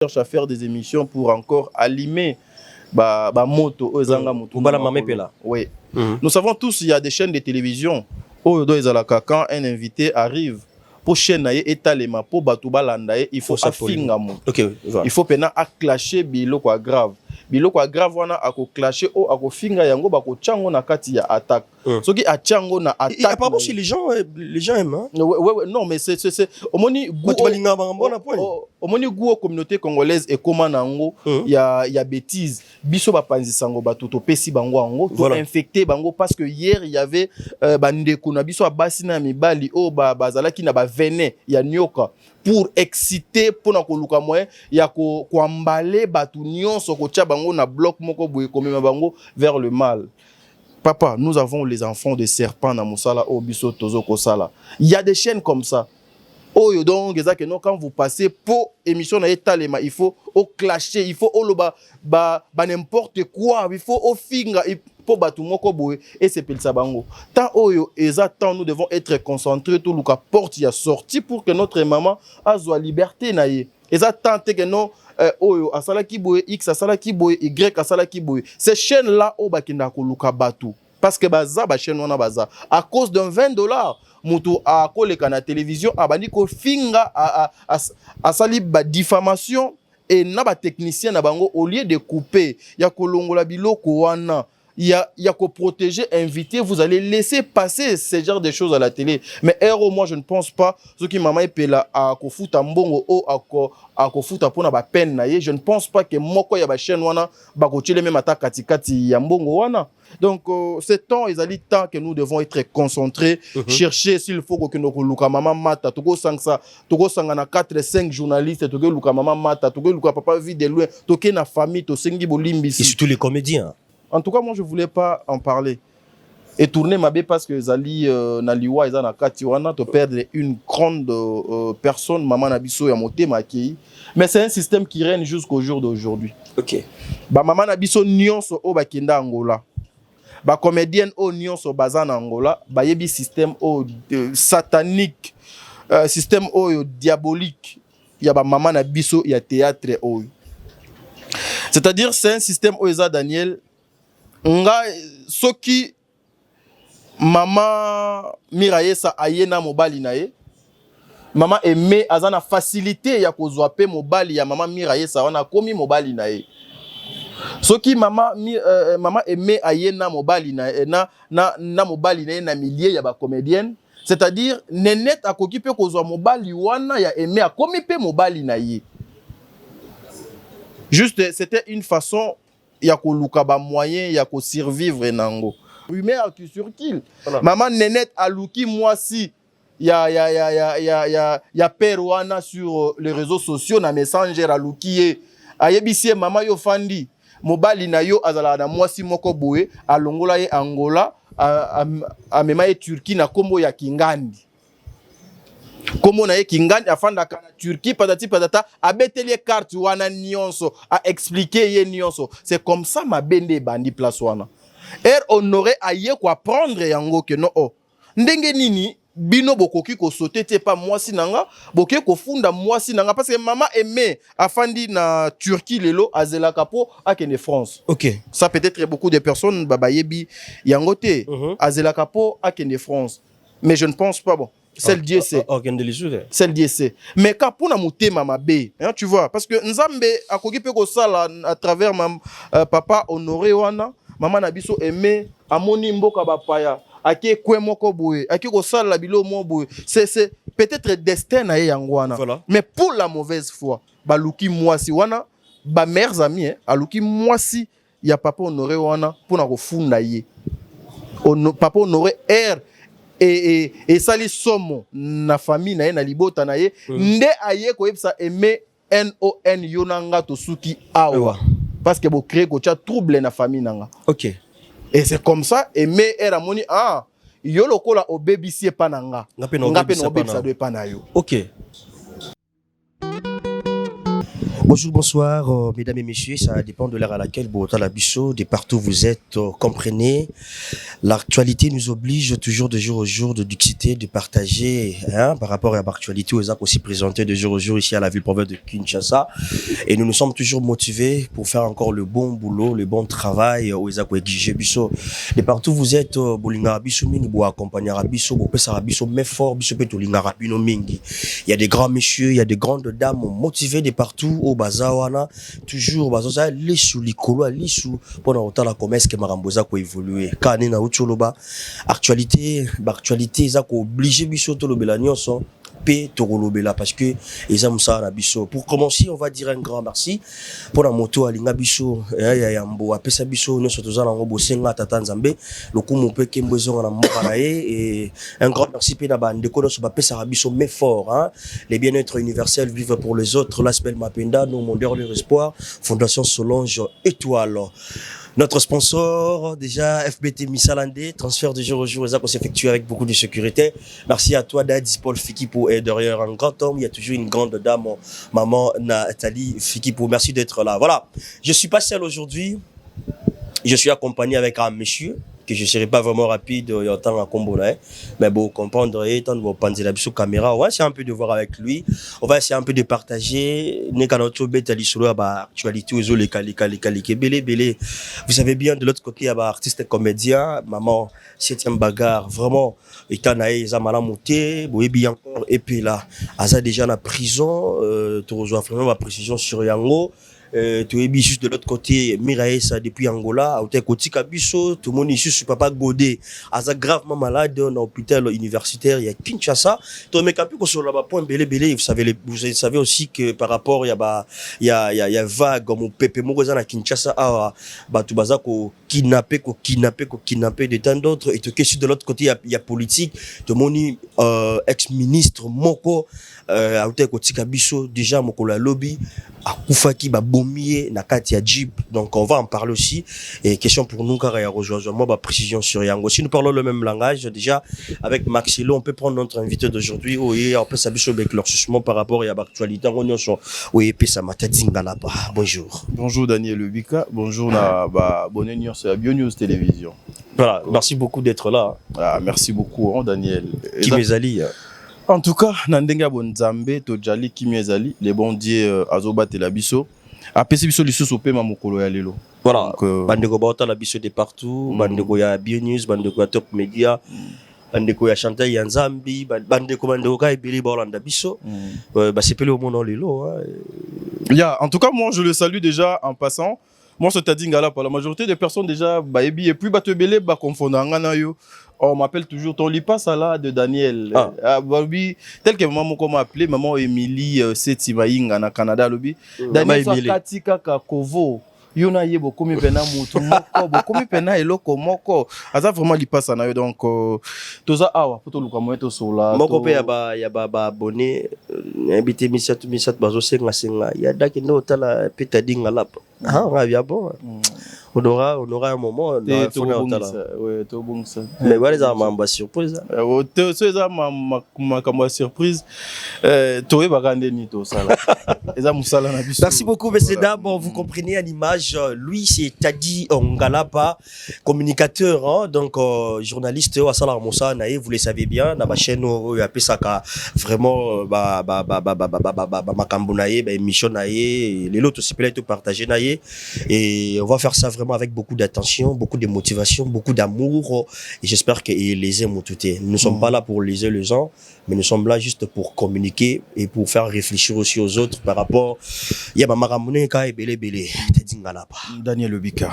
cherche à faire des émissions pour encore allumer moto oui. Nous savons tous il y a des chaînes de télévision quand un invité arrive pour chaîne etalema pour batuba landaye il faut afinga moto. Il faut pena a clasher biloko grave. Biloko grave wana ako clasher o ako finga yango bako chango na kati ya attaque. Soki a chango na attaque. Apparemment chez les gens aiment hein. Ouais, non mais c'est omoni goût communauté congolaise et comment nango il y a bêtises biso ba panzi sango ba toto pesi bango ango to infecté bango parce que hier il y avait bandeko na biso abasi na mibali o bazala ki na ba venin ya nyoka pour exciter pour na koluka moyen ya ko emballer batu nyonso ko tia bango na bloc moko boye komema bango vers le mal. Papa, nous avons les enfants de serpents dans Moussala, au Bisso Tozo Kosala. Il y a des chaînes comme ça. Oh, donc, quand vous passez pour émission, il faut au clasher, il faut au n'importe quoi, il faut au finger, il faut battre moko boé et c'est pel sabango. Tant oyo tant nous devons être concentrés tout le cas porte y a sorti pour que notre maman a la liberté naie. Tant que non oyo asala ki boye x asala ki boye y asala ki boye. Ces chaînes là au bakenda ko luka batu parce que baza ba chaîne wana baza à cause d'un $20 mutu a koleka na télévision abandi ko finga a sali ba diffamation et na ba technicien na bango au lieu de couper ya kolongola biloko wana il y a qu'au protéger, inviter, vous allez laisser passer ce genre de choses à la télé. Mais héros, moi je ne pense pas ce qui maman est là à kofuta mbongo ou à kofuta pour na ba peine naie. Je ne pense pas que moko ya ba chaîne wana ba kochile même ata katikati ya mbongo wana. Donc c'est temps ezali temps que nous devons être concentrés, chercher s'il faut que nous luka maman mata, toko sanga na 4 5 journalistes, toko luka maman mata, toko luka papa vit de loin, toko na famille, to sengi bolimbisi. Et surtout les comédiens. En tout cas, moi, je ne voulais pas en parler. Et tourner ma bé parce que Zali Naliwa et Zana Katiwana te perdre une grande personne, maman Nabiso Yamote Maki. Mais c'est un système qui règne jusqu'au jour d'aujourd'hui. Ok. Maman Nabiso Nyonso o Bakinda Angola. Comédienne o Nyonso Bazana Angola. Yebi système o satanique. Système o diabolique. Il y a maman Nabiso, il y a théâtre o. C'est-à-dire, c'est un système o Eza Daniel. Nga soki mama Mirayesa ayena mobali nae mama aimé azana facilité ya kozwa pe mobali ya mama Mirayesa wana komi mobali nae soki mama aimé ayena mobali nae na mobali nae na milieu ya ba comédienne c'est-à-dire Nenette akoki pe kozwa mobali wana ya aimé akomi pe mobali nae juste c'était une façon ya ko luka ba moyen ya ko survivre nango rumeur qui circule maman Nenette a luki mwasi ya père wana sur les réseaux sociaux na messenger a luki ayebisie mama yo fandi mobali na yo azala na mwasi moko boye alongola ye Angola a mema ye Turquie na kombo ya Kingandi. Comme on a Kingandi afanda kana Turquie patati patata abeteli carte wana nyonso a expliquer ye nyonso c'est comme ça ma bende bandi place wana on aurait aye quoi prendre yango que non ndenge nini bino bokoki ko sauter te pas moi sinanga bokoki ko funda moi sinanga parce que maman aimé afandi na Turquie lelo azela kapo akene France. OK. Ça peut-être beaucoup de personnes babayebi yango te azela kapo akene France mais je ne pense pas bon. Celle Dieu sait. Celle Dieu sait. Mais quand pour namuté mama bé, tu vois, parce que Nzambe a koki pe ko sala à travers papa honoré wana, maman na biso aimé amoni mboka bapaya, ake kwe moko boye, ake ko sala bilo mo boye. C'est peut-être destin na yango wana. Voilà. Mais pour la mauvaise foi, baluki mwasi wana, ba mères amis aluki mwasi ya papa honoré wana pour na ko funda ye. Papa honoré et sali somo na famille na ye na libota na ye nde aye ko yebsa aimer NON yonanga to suki awa parce que bo créer ko cha trouble na famille nanga. OK. Et c'est comme ça aimer era moni yo lokola obebisie pa nanga ngape no obebisa do pa na yo. OK. Bonjour, bonsoir, mesdames et messieurs. Ça dépend de l'heure à laquelle Botalabiso, de partout où vous êtes, comprenez. L'actualité nous oblige toujours de jour au jour de discuter, de partager, par rapport à l'actualité aux actes aussi présentés de jour au jour ici à la ville-province de Kinshasa. Et nous sommes toujours motivés pour faire encore le bon boulot, le bon travail aux actes exigés biso. De partout où vous êtes, Bolinga Biso Mingi, Bo accompagner Biso, Bo Pesa Biso, mais fort Biso Petolinga Rabino Mingi. Il y a des grands messieurs, il y a des grandes dames motivés de partout au Bazawana, toujours Bazaza, les sous l'icolo, les sous, pendant autant la commerce que Maramboza ko évoluer. Kane na Ucholoba, actualité, ça ko obligé Biso to lobela nyonso. Torolobela parce que Ezamusa na biso. Pour commencer, on va dire un grand merci pour la moto alinga biso ya yambo apesa biso no sotoza na ngobo senga tata nzambe lokumu pe kembozo na mokana et un grand merci pe na bande ko no so bapesa biso mais fort hein. Les bien-être universels vivent pour les autres, l'aspect Mapenda, nos mondeurs de espoir, Fondation Solange Étoile. Notre sponsor, déjà, FBT Missalandé, transfert de jour au jour, ça qu'on s'effectue avec beaucoup de sécurité. Merci à toi, Dadis Paul Fikipo, et derrière un grand homme, il y a toujours une grande dame, maman Nathalie Fikipo. Merci d'être là. Voilà. Je suis pas seul aujourd'hui. Je suis accompagné avec un monsieur que je ne serai pas vraiment rapide en temps à combo là, mais bon, comprendre et tant de vous penser la sous caméra, on va essayer un peu de voir avec lui, on va essayer un peu de partager les canaux bête à l'issue bah actualité aux les belé. Vous savez bien de l'autre côté il y a bah artiste comédien, maman 7e bagarre vraiment étant naïe ça m'a monté, bon et bien encore et puis là, asa déjà la prison, tu reçois vraiment ma précision sur Yango. Tu es juste de l'autre côté Miraesa depuis Angola au côté Kabiso tout le monde ici sur papa Godé asa gravement malade dans l'hôpital universitaire il y a Kinshasa toi mais capi sur là-bas point belé vous savez aussi que par rapport il y a vague mon pépé mokoza na Kinshasa bah tu baza ko kidnapper de tant d'autres et que sur de l'autre côté il y a politique tout le monde ex-ministre moko au côté Kabiso déjà mokolo lobby akufaki ba bomier na kati ya jeep donc on va en parler aussi et question pour nous car il y a rejoindre moi précision sur Yango si nous parlons le même langage déjà avec Maxilo on peut prendre notre invité d'aujourd'hui oui on peut s'abisso avec leur susment par rapport à l'actualité on sont oui pesa matadinga là bonjour Daniel Lubika bonjour na ba bonne news sur Bio News télévision voilà merci beaucoup d'être là merci beaucoup Daniel qui mes en tout cas nandenga bonzambe to jali kimi ezali les bons dieux azobatela biso apesi biso lisusu pe mamokolo ya lelo voilà bandeko baota la biso de partout bandeko ya Bio News bandeko ya Top Media bandeko ya Chantal ya Nzambi bandeko ka ebeli ba Olanda biso bah c'est pelé au monde lelo en tout cas moi je le salue déjà en passant moi c'est Tadingala pour la majorité des personnes déjà ba ebi et puis ba te belé ba confondre ngana yo. On m'appelle toujours ton lipa sala de Daniel. Oui, tel que maman m'a appelé, maman Emily Setimainga na Canada lobby. Daniel Katika Kakovo. Yona yebo komi pena mutu moko, komi pena eloko moko. Aza vraiment lipa sana donc toza awa poto luka moeto sola. Moko pe ya ba abonné invité misat bazo senga ya daki ndo tala peta dinga lap. Ah bon. On aura un moment ouais tout bon ça mais voilà ça m'a surprise c'est ça ma surprise toi bagande ni to sala eza musala na biso. Merci beaucoup messieurs dames vous comprenez à l'image lui c'est Tadi Ongalapa communicateur hein, donc journaliste à Salar Moussa naé vous le savez bien na ma chaîne ya pesaka vraiment makambo naé émission naé les autres aussi peut partager naé et on va faire ça vraiment avec beaucoup d'attention, beaucoup de motivation, beaucoup d'amour et j'espère que les aiment tout. Nous ne sommes pas là pour léser les gens, mais nous sommes là juste pour communiquer et pour faire réfléchir aussi aux autres par rapport il y a ma maramune ka ebele bele Daniel Lubika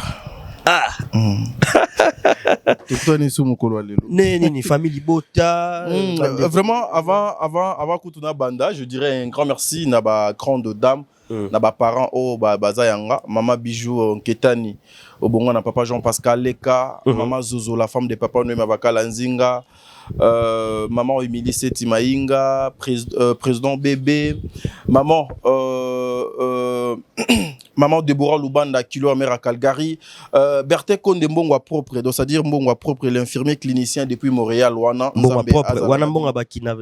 toi ni sumu kolo lelo ni famille Bota vraiment avant kutuna banda je dirais un grand merci na ba grande dame na ba parents baza yanga mama Bijou Nketani obongo na papa Jean-Pascal Leka mama Zozo la femme de papa Noema Bakala Nzinga maman Emily Setimainga président bébé maman maman Deborah Lubanda Kilo Amera Calgary Berthe Konde Mbongwa propre donc c'est-à-dire Mbongwa propre l'infirmier clinicien depuis Montréal wana Mbongwa bakina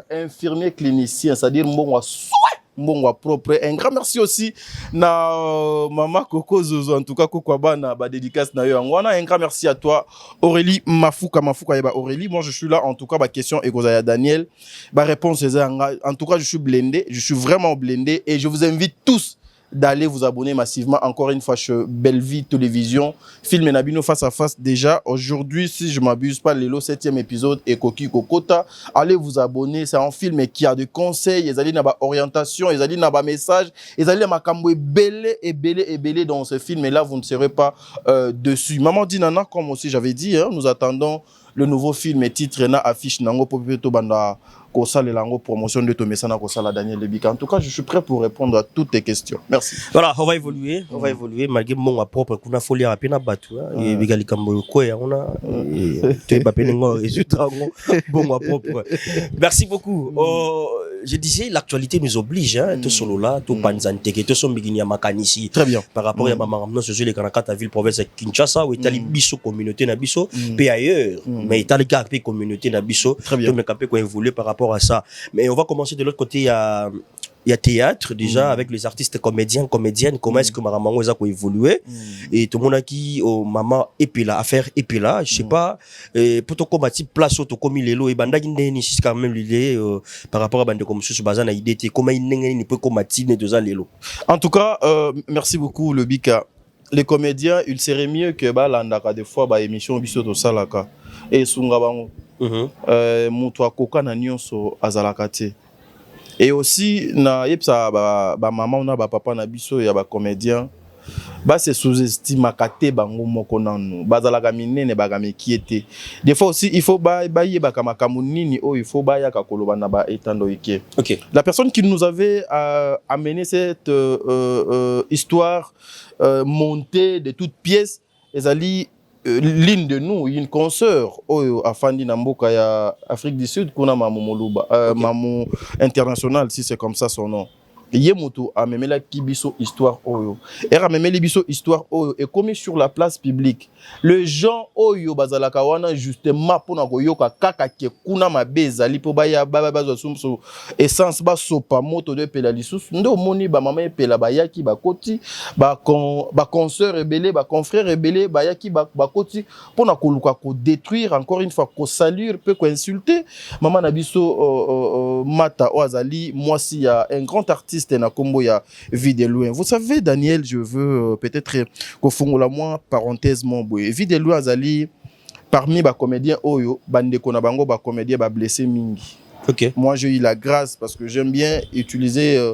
infirmier clinicien c'est-à-dire Mbongwa mbongwa propre. Un grand merci aussi na Mama Coco Zozo, en tout cas Coco Abana, ba dédicace na yo ngwana. Un grand merci à toi Aurélie Mafuka yeba Aurélie. Moi je suis là en tout cas, ba question et Kozaya Daniel, ba réponse en tout cas je suis blindé, je suis vraiment blindé et je vous invite tous d'aller vous abonner massivement encore une fois chez Bellevue Télévision. Film et Nabino face à face déjà. Aujourd'hui, si je m'abuse pas, le 7e épisode et Koki Kokota. Allez vous abonner. C'est un film qui a des conseils, ils allaient dans orientation, ils allaient dans message, ils allaient dans cambo belé dans ce film. Et là, vous ne serez pas dessus. Maman Dinana, comme aussi j'avais dit, hein, nous attendons le nouveau film et titre na affiche nango popito banda kosa le lango promotion de Tomesana kosa la Daniel Lebika. En tout cas, je suis prêt pour répondre à toutes tes questions. Merci. Voilà, on va évoluer malgré mon propre kuna folie à peine battu et bigali kambo ko ya on a tu ba peine ngo résultat bon propre. Merci beaucoup. Je disais l'actualité nous oblige hein, tout solo là, tout panzante que tout son bigini ya makanisi. Très bien. Par rapport à maman non sur les kanakata ville province Kinshasa où Italie biso communauté na biso pe ailleurs mais Italie capé communauté na biso très bien. Mais capé ko évoluer par rapport à ça. Mais on va commencer de l'autre côté, il y a théâtre déjà avec les artistes comédiens, comédiennes. Comment est-ce que Maman a évolué et tout le monde a qui au maman épila affaire épila, je sais pas pour ton combattre place au comme il est là et banda ni c'est quand même l'idée par rapport à bande comme sous bazana idée comment il ne peut combattre ne deux lelo. En tout cas, merci beaucoup le Bika. Les comédiens, il serait mieux que landaka des fois émission biso to salaka et sunga bango. Mutu akoka na nyonso azalaka te. Et aussi na yepsa ba maman na ba papa na biso ya ba comédien ba se sous-estime kate bango moko nanu bazalaka minene bagamekiete. Des fois aussi il faut ba yeba kama kamunini o il faut ba ya kakoloba na ba etando ike. OK. La personne qui nous avait amené cette histoire montée de toutes pièces ezali l'une de nous, une consoeur afandi na mboka ya Afrique du Sud kuna Mamu Moluba Mamu International si c'est comme ça son nom. Yemoto a memela kibiso histoire oyo. Era memeli biso histoire oyo et commis sur la place publique. Le gens oyo bazalaka wana justement pona koyoka kaka ke kuna mabeza lipo baya bazo sumso essence ba sopa moto de pela lisusu ndo moni ba mama pela bayaki ba koti ba consoeur rebelle ba confrère rebelle bayaki ba koti pona koluka ko détruire encore une fois ko salir peut ko insulter maman na biso mata oazali moi si y a un grand artiste na kombo ya Vie de loin. Vous savez Daniel, je veux peut-être kofungola moi parenthèse mon boy. Vie de loin azali parmi ba comédiens oyo bande kona bango ba comédien ba blessé mingi. OK. Moi j'ai eu la grâce parce que j'aime bien utiliser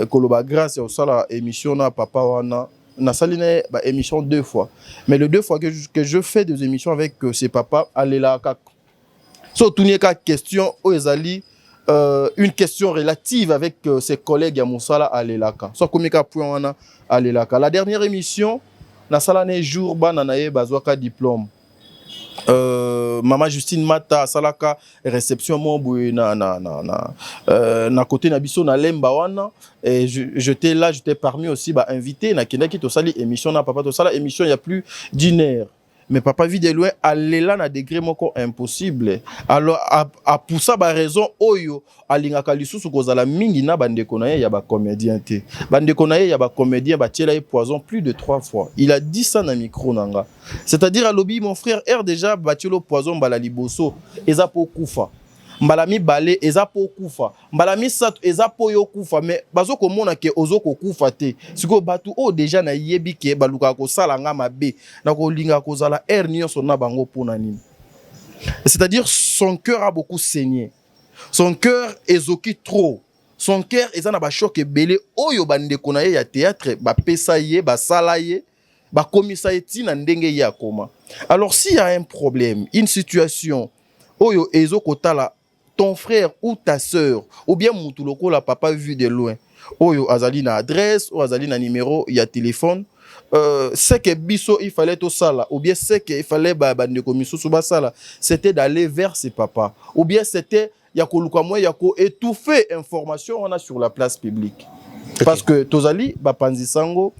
koloba grâce au sala émission na papa wana na saline ba émission 2 fois. Mais les 2 fois que je fais des émissions avec ses papas alela kak. So tourner ka question o ezali une question relative avec ses collègues à Moussala Alelaka. Soit comme point Alelaka. La dernière émission, na salane jour bananaye bazwaka diplôme. Maman Justine Mata salaka réception mon boy na côté na biso na lemba wana et j'étais là, j'étais parmi aussi invité na kenda ki to sali émission na papa to sala émission il y a plus d'une heure. Mais papa Vie de loin aller là na degré moko impossible. Alors à pour ça ba raison oyo alingaka lisusu kozala mingi na bandeko na ye ya ba comédien te. Bandeko na ye ya ba comédien ba tiela poison plus de 3 fois. Il a dit ça na micro nanga. C'est-à-dire à lobby mon frère R déjà batielo poison bala liboso eza po kufa. Mbalami balé eza po kufa. Mbalami sato eza po yo kufa mais bazo komona ke ozo ko kufa te. Siko batu o déjà na yebi ke baluka ko sala nga mabe na ko linga ko zala er nyonso na bango pona nini. C'est-à-dire son cœur a beaucoup saigné. Son cœur ezoki trop. Son cœur eza na ba choc ebele oyo bande kona ye ya théâtre ba pesa ye ba sala ye ba komisa ye tina ndenge ya koma. Alors s'il y a un problème, une situation oyo ezo kotala ton frère ou ta sœur, ou bien Moutuloko la papa vu de loin, oyo azali na adresse, ou azali na numéro, il y a téléphone, c'est que biso il fallait tout ça là, ou bien c'est qu'il fallait bande komiso suba ça là, c'était d'aller vers ses papas, ou bien c'était yakoluka moi yako étouffer information on a sur la place publique. Okay. Parce que tozali bapanzi sango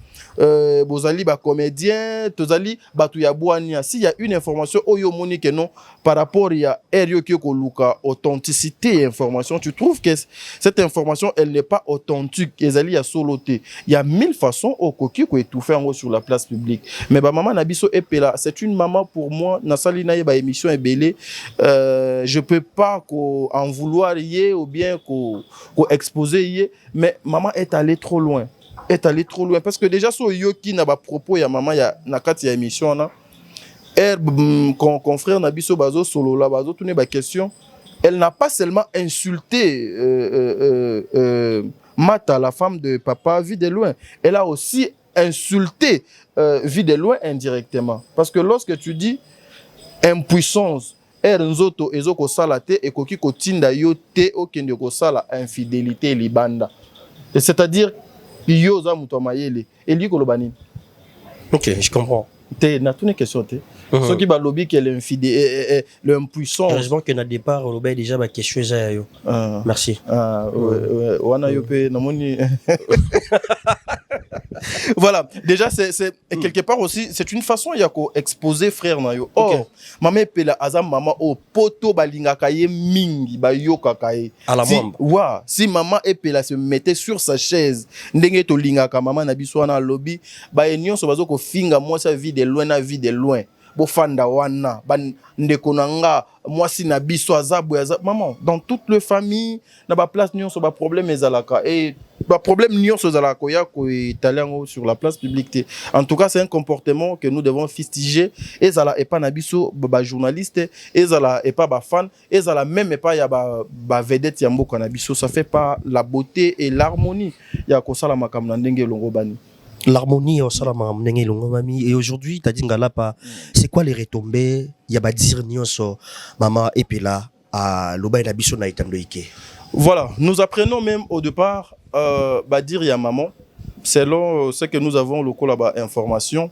bozali ba comédien tozali batu ya bwania. S'il y a une information oyo moni que non par rapport ya erio ki ko luka authenticité information, tu trouves que cette information elle n'est pas authentique, ezali ya soloté. Il y a 1000 façons au koki ko étouffer en haut sur la place publique. Mais ba maman na biso epela, c'est une maman pour moi na sali na ye ba émission ebele, je peux pas ko en vouloir yé ou bien ko exposer yé, mais maman est allée trop loin. Est allé trop loin parce que déjà so yoki na ba propos ya maman ya na kati ya émission na confrère na biso bazo solo la bazo tourner ba question, elle n'a pas seulement insulté Mata, la femme de papa vu de loin, elle a aussi insulté vu de loin indirectement, parce que lorsque tu dis impuissance nzoto ezoko sala te ekoki kotinda yo te okende ko sala infidélité libanda, c'est-à-dire yo za muto mayele eli ko lobani. OK, je comprends. Te na tune question te ce qui ba lobby que l'infidèle l'impuissant, heureusement que na départ on lobby déjà ba question za yo. Merci. Wana yo pe na moni. Voilà, déjà c'est quelque part aussi c'est une façon ya ko exposer frère na yo. Oh, maman pela azam maman o poto balingaka ye mingi ba yokaka ye. À la mombe. Wa, si maman epela se mettait sur sa chaise, ndenge to lingaka maman na biso na lobby, ba enyo so bazo ko finga moi sa vie de loin na vie de loin. Bofanda wana ban ndeko nanga moi si na biso azabu maman dans toute le famille na ba place nyonso ba problème ezalaka et ba problème nyonso ezalaka ya ko italien sur la place publique. En tout cas c'est un comportement que nous devons fustiger, ezala et pas na biso ba journaliste, ezala et pas ba fan, ezala même et pas ya ba vedette ya mboka na biso, ça fait pas la beauté et l'harmonie ya ko sala makambo na ndenge longo bani. L'harmonie au salama mnenge longo mami. Et aujourd'hui t'as dit ngala pas c'est quoi les retombées ya ba dire nyonso maman epela à loba na biso na itando ike. Voilà, nous apprenons même au départ bah dire ya maman selon ce que nous avons le là-bas information,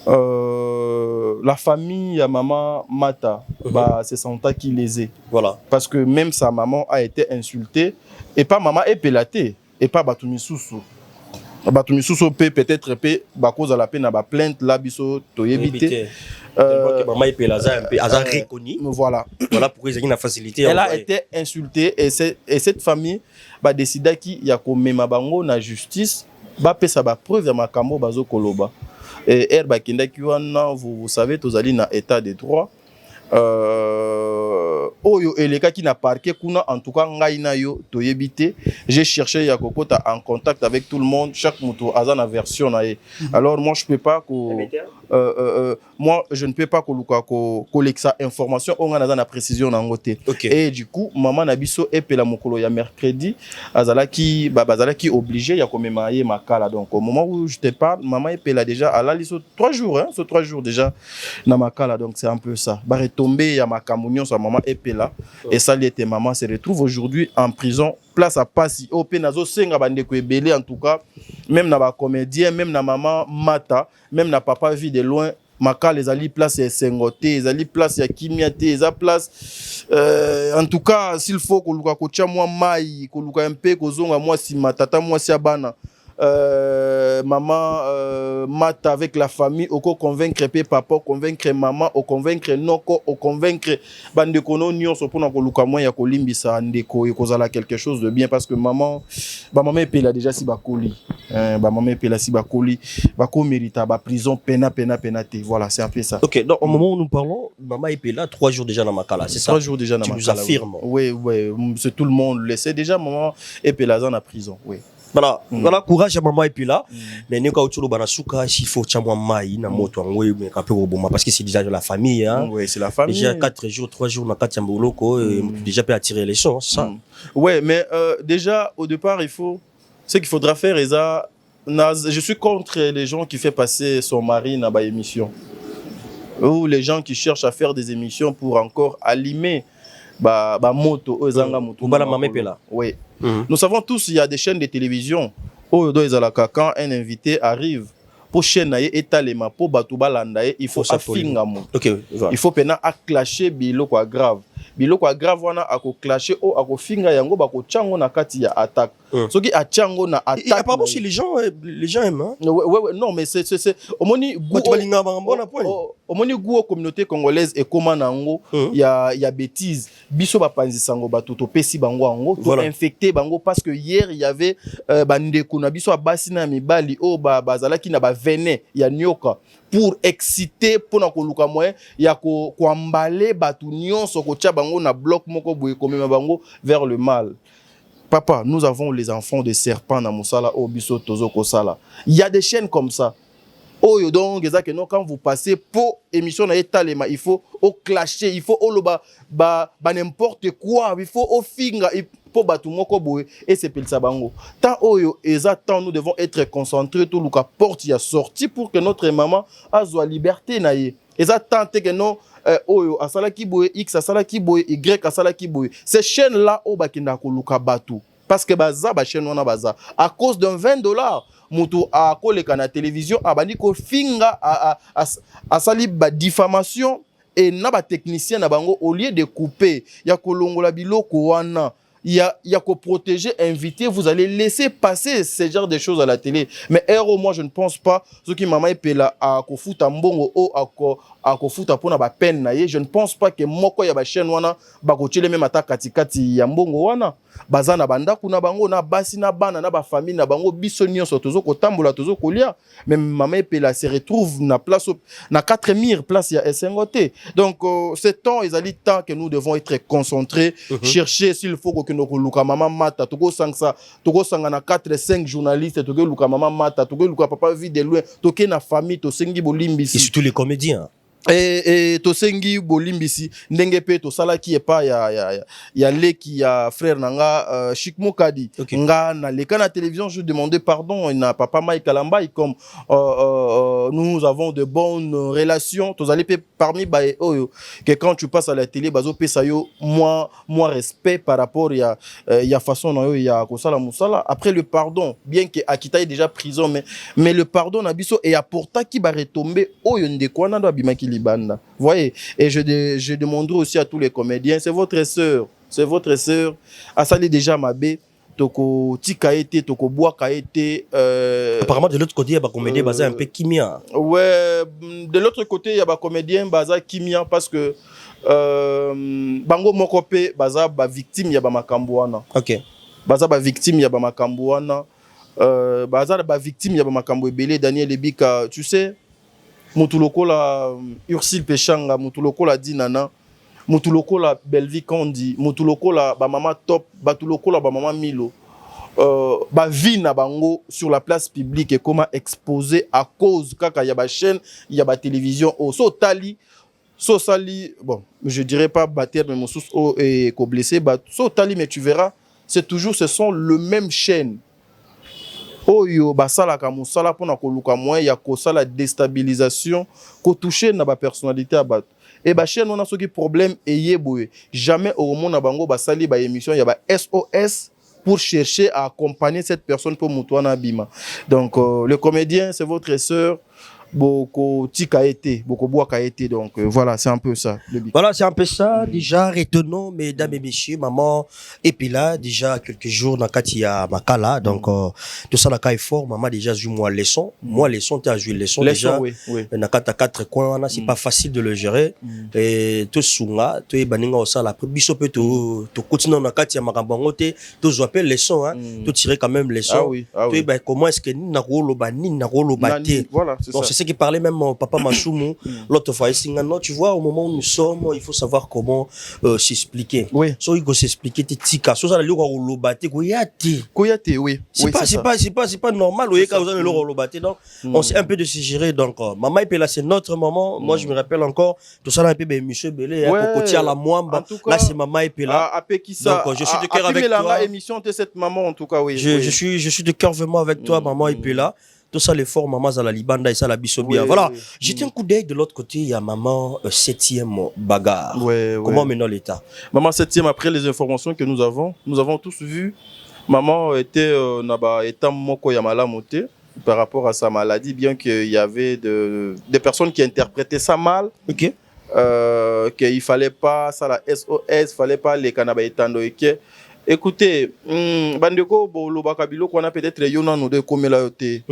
la famille ya maman Mata bah c'est Santa qui les est. Voilà, parce que même sa maman a été insultée et pas maman epelaté et pas batumisusu. Batumisusu peut-être ba cause à la peine ba plainte la biso toyebité. Maman epela za un peu azar reconnu. Voilà. Voilà pourquoi ils ont une facilité. Elle a été insultée et cette famille ba décida ki ya ko mema bango na justice ba pesa ba preuve ya makambo bazo koloba. Et ba kinda ki wana vous savez tozali na état de droit. Oyo eleka qui n'a parqué kuna en tout cas ngai na yo toyebité, j'ai cherché ya kokota en contact avec tout le monde, chaque moto azana version na ye. Alors moi je peux pas moi je ne peux pas ko collecter information on a na précision na ngote. Et du coup maman na biso epela mokolo ya mercredi azalaki bazalaki obligé ya komemaye makala. Donc au moment où je te parle maman epela déjà à la liste 3 jours hein, sur 3 jours déjà na makala. Donc c'est un peu ça. Ba retomber ya makamunyon sa maman epela et ça lui était maman se retrouve aujourd'hui en prison place à Passy au penazo senga bandeko ebele en tout cas même na ba comédien même na maman Mata même na papa vie de loin makala les ali place ya sengoté les ali place ya kimiate les a place en tout cas s'il faut ko luka ko tia moi mai ko luka un peu ko zonga moi si matata moi si abana maman Mata avec la famille oko convaincre papa convaincre maman au convaincre noko au convaincre bande kono nyonso pona ko luka moya ko limbisa ndeko e kozala quelque chose de bien parce que maman epela déjà si bakoli maman epela si bakoli bako mérita ba prison pena te. Voilà, c'est un peu ça. OK, donc au moment où nous parlons maman epela 3 jours déjà dans makala, c'est ça? 3 jours déjà dans makala. Tu makala, nous affirmes? Oui, c'est tout le monde le sait déjà maman epela dans la prison. Oui. Voilà, voilà courage à maman et puis là mais ne ka utulu bana suka s'il faut chamwa mai na moto ngwe mais ka pe roboma parce que c'est déjà de la famille hein. Oui, c'est la famille. Déjà 4 jours 3 jours na kati mboloko déjà peut attirer les sons ça. Ouais, mais déjà au départ il faut ce qu'il faudra faire je suis contre les gens qui fait passer son mari dans ba émission ou les gens qui cherchent à faire des émissions pour encore allumer ba moto ozanga moto bala maman epela. Oui. Nous savons tous il y a des chaînes de télévision où quand un invité arrive pour chaîne et talema pour batuba landae il faut affinga mo. OK, il faut pena à clasher bilo quoi grave biloko ya grave wana ako clasher o ako finga yango bako chango na kati ya attaque soki a chango na attaque et apparemment si les gens aiment hein? Ouais, non mais c'est omoni omoni goût communauté congolaise et comment nango ya bêtise biso bapanzisa ngo bato to pesi bango ango to infecté bango parce que hier il y avait bandeko na biso abasi na mibali o bazalaki na ba venin ya nyoka pour exciter pona koluka moyen ya ko emballer batu nyonso ko tia bango na bloc moko boye komema bango vers le mal. Papa, nous avons les enfants de serpents dans Moussala, au Bisso, Tozo, Kosala. Il y a des chaînes comme ça. Oh, donc, quand vous passez pour émission, il faut au clasher, il faut au n'importe quoi, il faut au finger, il faut battre moko boy et c'est pel sabango. Tant oyo exactement nous devons être concentrés tout le cas porte y a sorti pour que notre maman a la liberté naie. Exactement que non oyo asala ki boy x asala ki boy y asala ki boy. Ces chaînes là au bakinda ko luka batu parce que baza ba chaîne wana baza à cause d'un $20 mutu a koleka na télévision abandi ko finga a sali ba diffamation et na ba technicien na bango au lieu de couper ya kolongola biloko wana il y a qu'au protéger, inviter, vous allez laisser passer ce genre de choses à la télé. Mais héros, moi, je ne pense pas, ce qui m'a dit à Kofuta Mbongo ou à Kofuta Pona ba peine naie, je ne pense pas que moko ya ba chaîne wana ba ko tchele même ata katikati ya Mbongo wana bazana banda kuna bango na basi na bana na ba famille na bango biso nyonso tozo ko tambola tozo kolia même maman epela se retrouve na place na 4 murs place ya Esengote. Donc c'est temps ils ali temps que nous devons être concentrés, chercher s'il faut que nous luka maman mata toko sangsa toko sanga na 4 5 journalistes toko luka maman mata toko luka papa vie de loin toko na famille to sengi bolimbisi et surtout les comédiens. Et tosengi bolimbisi ndenge pe to sala ki epa ya leki ya frère nanga Chikmo Kadi nga na leka na télévision je demandais pardon na papa Mike Kalamba comme nous avons de bonnes relations to zali pe parmi ba oyo que quand tu passes à la télé bazo pesa yo moi respect par rapport ya façon na yo ya ko sala musala après le pardon bien que Akita est déjà prison mais le pardon na biso et apporta qui ba retomber oyo ndeko na do abimaki Libanda. Voyez, et je demanderai aussi à tous les comédiens, c'est votre sœur, Asali déjà Mabé, Toko Tika été, Toko Boaka été. Apparemment de l'autre côté, il y a des comédiens basés un peu kimia. Ouais, de l'autre côté, il y a des comédiens basés kimia parce que Bango Mokope, baza ba victime, il y a ba makambouana. Ok. Baza ba victime, il y a ba makambouana. Baza ba victime, il y a ba makambou ebele, Daniel Ebika, tu sais. Mutuloko la Ursil Pechanga, Mutuloko la Dinana, Mutuloko la Belvi Kondi, Mutuloko la ba mama Top, Batuloko la ba mama Milo. Ba vie na bango sur la place publique et comment exposer à cause kaka ya ba chaîne, ya ba télévision au so sali bon, je dirais pas battre mais mon sous et ko blessé so tali mais tu verras, c'est toujours ce sont le même chaîne. Oyo basala ka musala pona ko luka moyen ya ko sala déstabilisation ko toucher na ba personnalité à bat et ba chaîne on a soki problème et yeboye jamais au monde na bango basali ba émission ya ba SOS pour chercher à accompagner cette personne pour mutuana bima. Donc le comédien c'est votre sœur beaucoup tika été beaucoup boaka été donc voilà c'est un peu ça voilà c'est un peu ça déjà retenons mesdames et messieurs maman et puis là déjà quelques jours dans Katia Makala donc tout ça la cas est fort maman déjà joue moi leçon tu as joué leçon déjà oui. na kata 4 coins là c'est pas facile de le gérer et tout sunga tu es baninga au ça la biso peut to continuer na Katia makambangote tu appelles leçon hein tu tirer quand même leçon tu es comment est-ce que ni na roloba voilà c'est donc ça. Qui parlait même mon papa Massoumou l'autre fois non tu vois au moment où nous sommes il faut savoir comment s'expliquer so il faut s'expliquer tika so ça le lobate koyate oui c'est pas normal oui quand vous avez le lobate donc on sait un peu de se gérer donc maman et puis là c'est notre moment moi je me rappelle encore tout ça un peu monsieur Belé kokoti à la mwamba là c'est maman et puis là donc je suis de cœur avec toi émission cette maman en tout cas oui je suis de cœur vraiment avec toi maman et puis là tout ça l'effort maman à la Libanda et ça la bisobia voilà j'étais un coup d'œil de l'autre côté il y a maman 7e bagarre comment maintenant l'état maman 7e après les informations que nous avons tous vu maman était naba état moko ya malamote par rapport à sa maladie bien qu'il y avait des personnes qui interprétaient ça mal qu'il fallait pas ça la SOS, fallait pas les canaba etando eke. Écoutez, bandeko bolo bakabilo qu'on a peut-être yona no de comme la yote.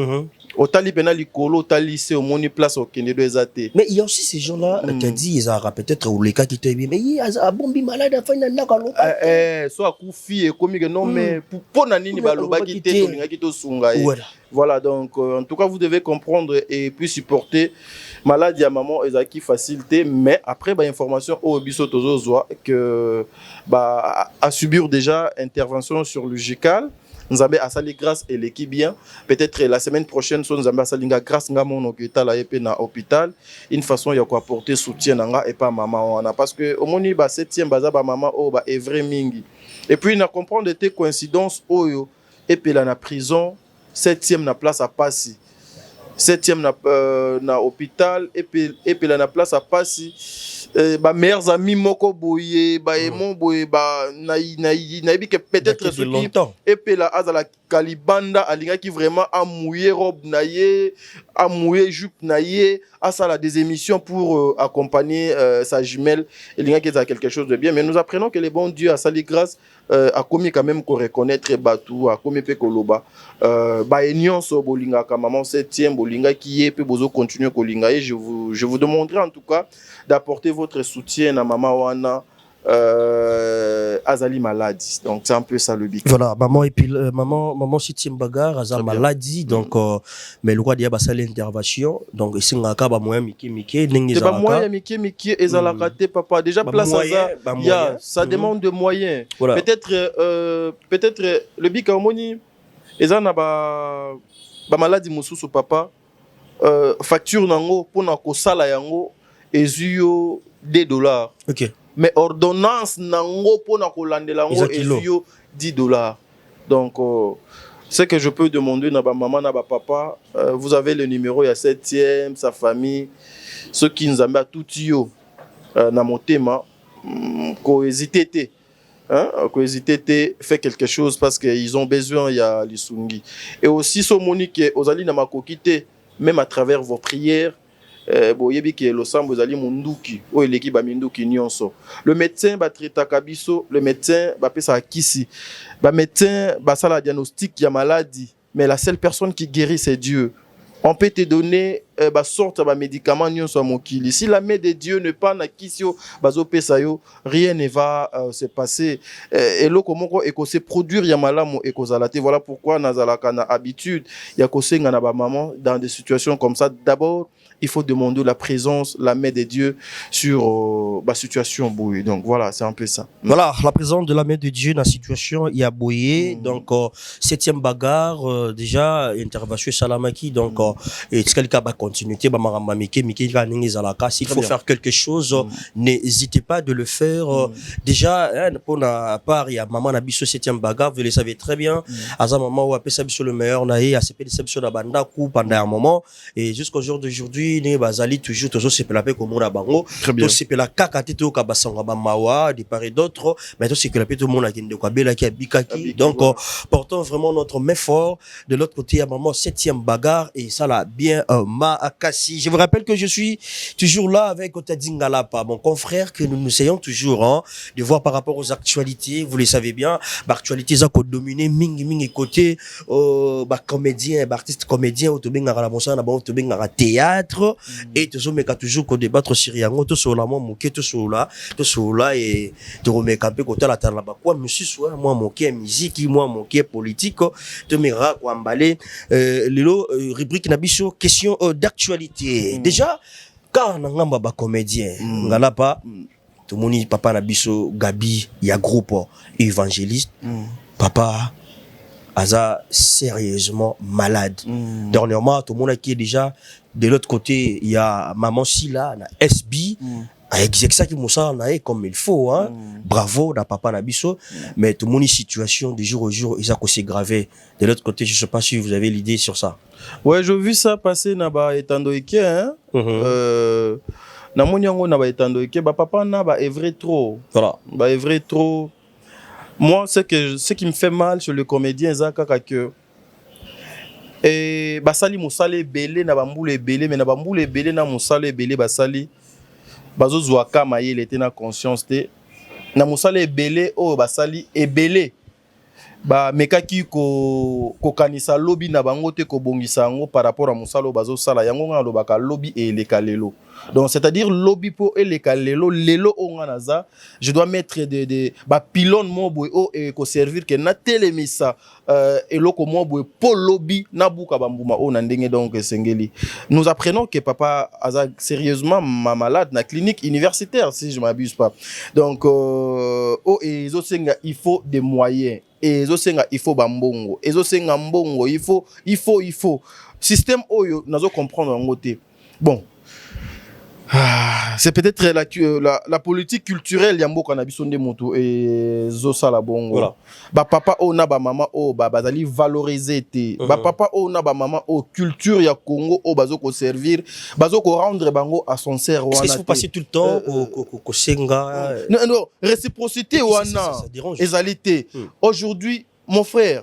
Otali pena likolo, otali c'est au moni place au kende de ezate. Mais il y a aussi ces gens-là qui disent ils ont peut-être ou les cas qui te disent mais il y a bombi malade à fin de l'année. Soit koufi et comme non mais pour nani baloba qui te tolinga qui to sunga. Voilà donc en tout cas vous devez comprendre et puis supporter maladie à maman ezaki facilité mais après bah information au biso tozo zoa que bah à subir déjà intervention chirurgicale. Nous avons assali grâce et l'équipe bien. Peut-être la semaine prochaine, nous avons assali grâce à mon hôpital à l'hôpital. Une façon de apporter soutien et pas maman. Parce que au moment où 7e baza ba maman est vrai mingi. Et puis on comprend des coïncidences oyo et puis la prison 7e na place à passer. 7e na hôpital et puis la place à passer. Ba meilleurs amis moko boye ba emon boye ba na que peut-être ce qui et puis la azala kalibanda alinga qui vraiment a mouillé robe naie a mouillé jupe naie a ça la des émissions pour accompagner sa jumelle alinga qui a quelque chose de bien mais nous apprenons que le bon Dieu a sali grâce a commis quand même qu'on reconnaître Batou a commis pe koloba ba enion so bolinga ka maman 7e bolinga qui est pe bozo continuer kolinga et je vous demanderai en tout cas d'apporter votre soutien à maman wana azali maladie donc c'est un peu ça le but. Voilà maman et puis maman 7e bagarre azali maladie donc mais le roi dia basali intervention donc isingaka ba moyen miki ndenge za ba moyen miki ezala raté papa déjà place ya ça demande de moyens peut-être le but harmonie ezana ba maladie mususu papa facture nango pona ko sala yango ezuyo $2. OK. Mais ordonnance nango pona ko landela ngo ezuyo $10. Donc ce que je peux demander na ba maman na ba papa vous avez le numéro ya 7e sa famille ceux qui nous amènent tout yo na motema ko hésiter ko hésiter fait quelque chose parce que ils ont besoin ya lisungi et aussi so monique ozali na makokite même à travers vos prières. Le médecin va traiter kabiso, le médecin va faire ça kisi. Le médecin va faire la diagnostic de la maladie, mais la seule personne qui guérit c'est Dieu. On peut te donner sorte de médicaments si la main de Dieu ne pas na kisio bazo pesayo rien ne va se passer et là comment eko se produire ya malamu eko zalate voilà pourquoi nazalaka na habitude ya kosenga na ba maman dans des situations comme ça d'abord il faut demander la présence, la main de Dieu sur la situation bouillée. Donc voilà, c'est un peu ça. Voilà, la présence de la main de Dieu dans la situation, il y a bouillé. Donc, 7e bagarre, déjà, intervention Salamaki. Donc, et quelqu'un va continuer. S'il faut faire quelque chose, n'hésitez pas de le faire. Déjà, pour la part, il y a maman Nabiso 7e bagarre, vous le savez très bien. À ce moment où après ça, le meilleur, on a CP déception d'Abanda pendant un moment. Et jusqu'au jour d'aujourd'hui, ne bazali toujours se pelaper comme on a bango to se pela kaka tito ka basanga ba mawa de part et d'autre mais to se pelaper tout le monde qui ndeko bela ki abikaki donc portons vraiment notre main fort de l'autre côté il y a maman 7e bagarre et ça là bien ma akasi. Je vous rappelle que je suis toujours là avec Otadingala pa mon confrère que nous essayons toujours de voir par rapport aux actualités, vous le savez bien, l'actualité ça ko dominer mingi côté comédien, artiste comédien autobenga la bonsa na bon autobenga théâtre et toujours qu'on débattre sur yango to sur la moke to sur là et to remeka pe kota la tala ba quoi monsieur soit moi moke musique moi moke politique to mera ko emballer lelo rubrique na biso question d'actualité déjà quand ngamba ba comédien ngala pa to moni papa na biso Gabi ya groupe évangéliste papa Aza sérieusement malade. Dernièrement, tout le monde qui est déjà de l'autre côté, il y a maman Sila, na SB, avec ça qui moussa na comme il faut, bravo, na papa na biso, mais tout le monde situation de jour au jour, ils a aussi gravé. De l'autre côté, je sais pas si vous avez l'idée sur ça. Ouais, j'ai vu ça passer na ba etandoike, na monyango na ba etandoike, ba papa na ba evre trop. Voilà. Ba evre trop. Moi, ce qui me fait mal sur le comédien, c'est que basali musale belé na bamboule belé mais na bamboule belé na musale belé basali bazo zwaka mayele te na conscience te na musala ebele o basali ebele ba mekaki ko kanisa lobby na bango te ko bongisa yango par rapport à musala bazo sala yango nga lobaka lobby et les kalelo. Donc c'est-à-dire lobby pour et les kalelo lelo o naza je dois mettre des ba pylône mo boy o et ko servir que na telemisa et loko mo boy pour lobby na buka bambuma o na ndenge donc sengeli. Nous apprenons que papa aza sérieusement malade na clinique universitaire si je m'abuse pas. Donc o et zosenga il faut des moyens. Et zosenga il faut bambongo et zosenga mbongo il faut système oyo nazo comprendre en côté bon c'est peut-être la politique culturelle yambo kana bisonde moto et zosa la bongo voilà. Ba papa o na ba mama o ba bazali valoriser te ba papa o na ba mama o culture ya Congo o bazo ko servir bazo ko rendre bango à son ser wana. Est-ce qu'il faut passer tout le temps au senga non réciprocité wana ezalité aujourd'hui mon frère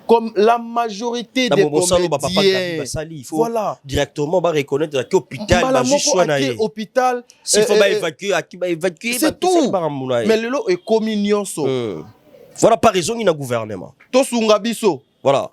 comme la majorité des comédiens, il faut voilà. Directement reconnaître que l'hôpital, s'il faut évacuer, c'est tout. Mais le lot est communion. Voilà, par raison, il y a un gouvernement. Voilà.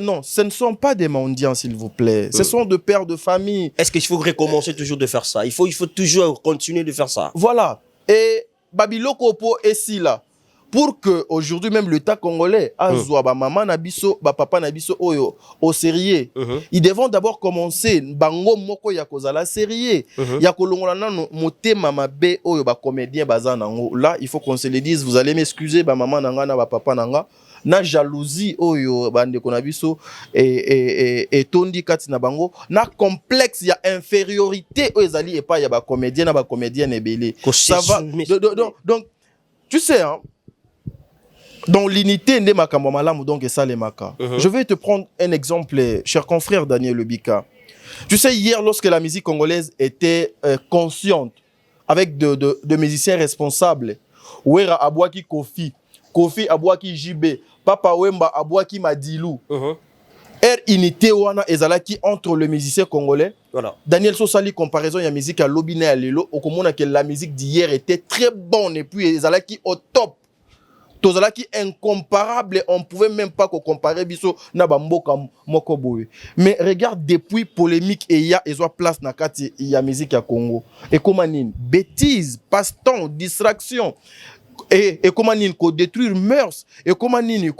Non, ce ne sont pas des mendiants, s'il vous plaît. Ce sont des pères de famille. Est-ce qu'il faut recommencer toujours de faire ça? Il faut toujours continuer de faire ça. Voilà. Et Babiloko po est là. Pour que aujourd'hui même l'État congolais azwa ba maman na biso ba papa na biso oyo au sérieux ils devront d'abord commencer bango moko ya kozala sérieux ya kolongola na motema mabe oyo ba comédien bazanango là il faut qu'on se le dise vous allez m'excuser ba maman nanga na ba papa nanga na jalousie oyo bande ko na biso et tondi kati na bango na complexe ya infériorité oyo ezali epa ya ba comédien na ba comédienne ebele ça va donc tu sais hein. Dans l'unité de Makambo Malamu, donc, et ça les Maka. Je vais te prendre un exemple, cher confrère Daniel Lebika. Tu sais, hier, lorsque la musique congolaise était consciente, avec de musiciens responsables, Ouera Abouaki Kofi Abouaki JB, Papa Wemba Abouaki Madilou, unité wana ezalaki entre le musicien congolais. Voilà. Daniel Sosali comparaison ya musique à Lobine à Lelo, au komona que la musique d'hier était très bonne et puis ezalaki au top. Tozalaki incomparable, on pouvait même pas comparer biso na bamboka moko boye. Mais regarde depuis polémique et ya ezwa place na kati ya musique ya Congo. Et comment nini bêtise, passe-temps, distraction. Et comment nini ko détruire mœurs et comment nini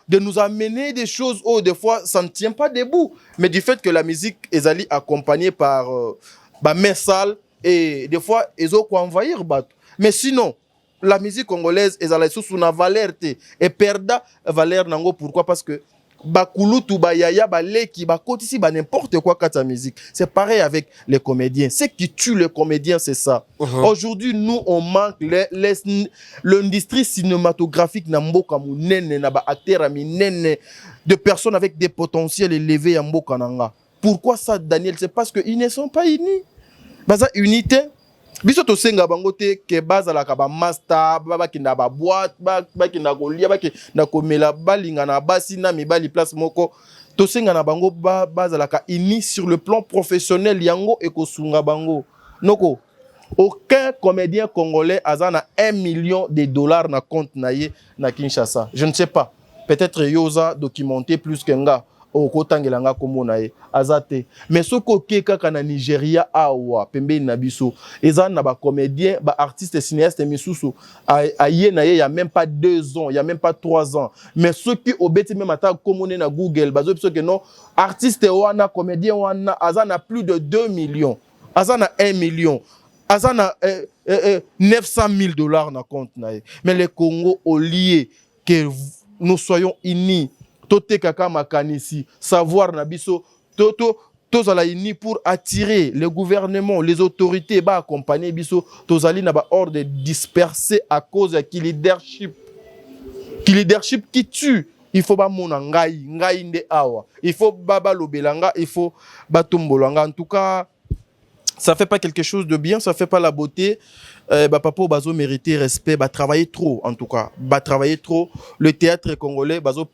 de nous amener des choses où des fois ça ne tient pas debout, mais du fait que la musique ezali accompagnée par ba messal et des fois ezo ko envahir bat. Mais sinon la musique congolaise est sous une valeur et perda valeur nango pourquoi parce que bakulutu bayaya baleki bakotisi ba n'importe quoi quand ta musique c'est pareil avec les comédiens ce qui tue les comédiens c'est ça aujourd'hui nous on manque l'industrie cinématographique na mboka munene na ba acteurs minene de personnes avec des potentiels élevés ya mboka nanga pourquoi ça Daniel c'est parce que ils ne sont pas unis baza unité biso to senga bango te ke bazala ka ba master bakinda ba boîte bakinda kolia bakinda komela balinga na basi na mibali place moko to senga na bango bazala ka ini sur le plan professionnel yango e ko sunga bango noko aucun comédien congolais azana 1 million de dollars na compte na ye na Kinshasa je ne sais pas peut-être yoza documenté plus que nga okotangelanga komona ye azate mais soko keka na Nigeria awa pembe na biso ezana na ba comédien ba artiste cinéaste misusu aye na ye y a même pas 2 ans il y a même pas 3 ans mais ceux qui obeti même ata komone na Google bazo biso que non artiste wana comédien wana azana plus de 2 millions azana 1 million azana 900 000 dollars na compte na ye mais le Congo au lieu que nous soyons unis Tote kaka makanisi, savoir nabiso, tozala ini pour attirer le gouvernement, les autorités, ba accompagner biso, tozali na ba ordre dispersé à cause de qui leadership qui tue. Il faut ba mona ngai nde awa. Il faut baba lobelanga, il faut batumbolanga. En tout cas, ça fait pas quelque chose de bien, ça fait pas la beauté. Papa bazo mériter respect, travailler trop en tout cas, travailler trop. Le théâtre congolais bazo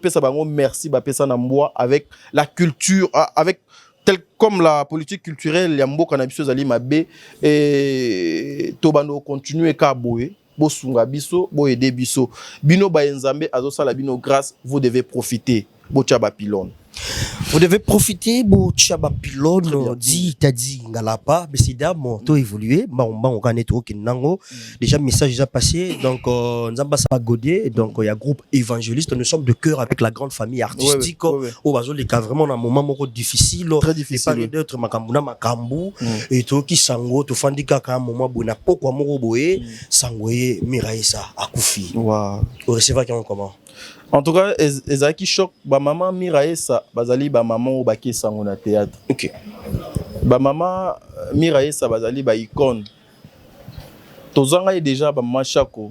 pesa bango merci pesa na moi avec la culture, avec tel comme la politique culturelle ya mboka na biso ezali mabe et tobando continuer ka boye bosunga biso boyede biso bino ba nzambe azosala bino grâce vous devez profiter botia ba pylone. Vous devez profiter, bon, tchaba pylone, dit, t'as dit, ngalapa, mais c'est d'abord, tout évolué, on gagne tout, kinango. Déjà, message déjà passé, donc, nous avons passé à Gaudier, donc, il y a groupe évangéliste, nous sommes de cœur avec la grande famille artistique, au bazo, les cas vraiment, un moment difficile, très difficile. Et pas d'autres, makambuna, makambu, et tout, qui sango, tout fandika, quand un moment, bona, poko, amoro, boé, sangoye, miraïsa, akoufi. Wow. Au receveur, comment? En tout cas, ezaki choc ba maman Miraesa bazali ba maman obaki sango na théâtre. OK. Ba maman Miraesa bazali ba icône. Tozanga déjà ba maman Chako.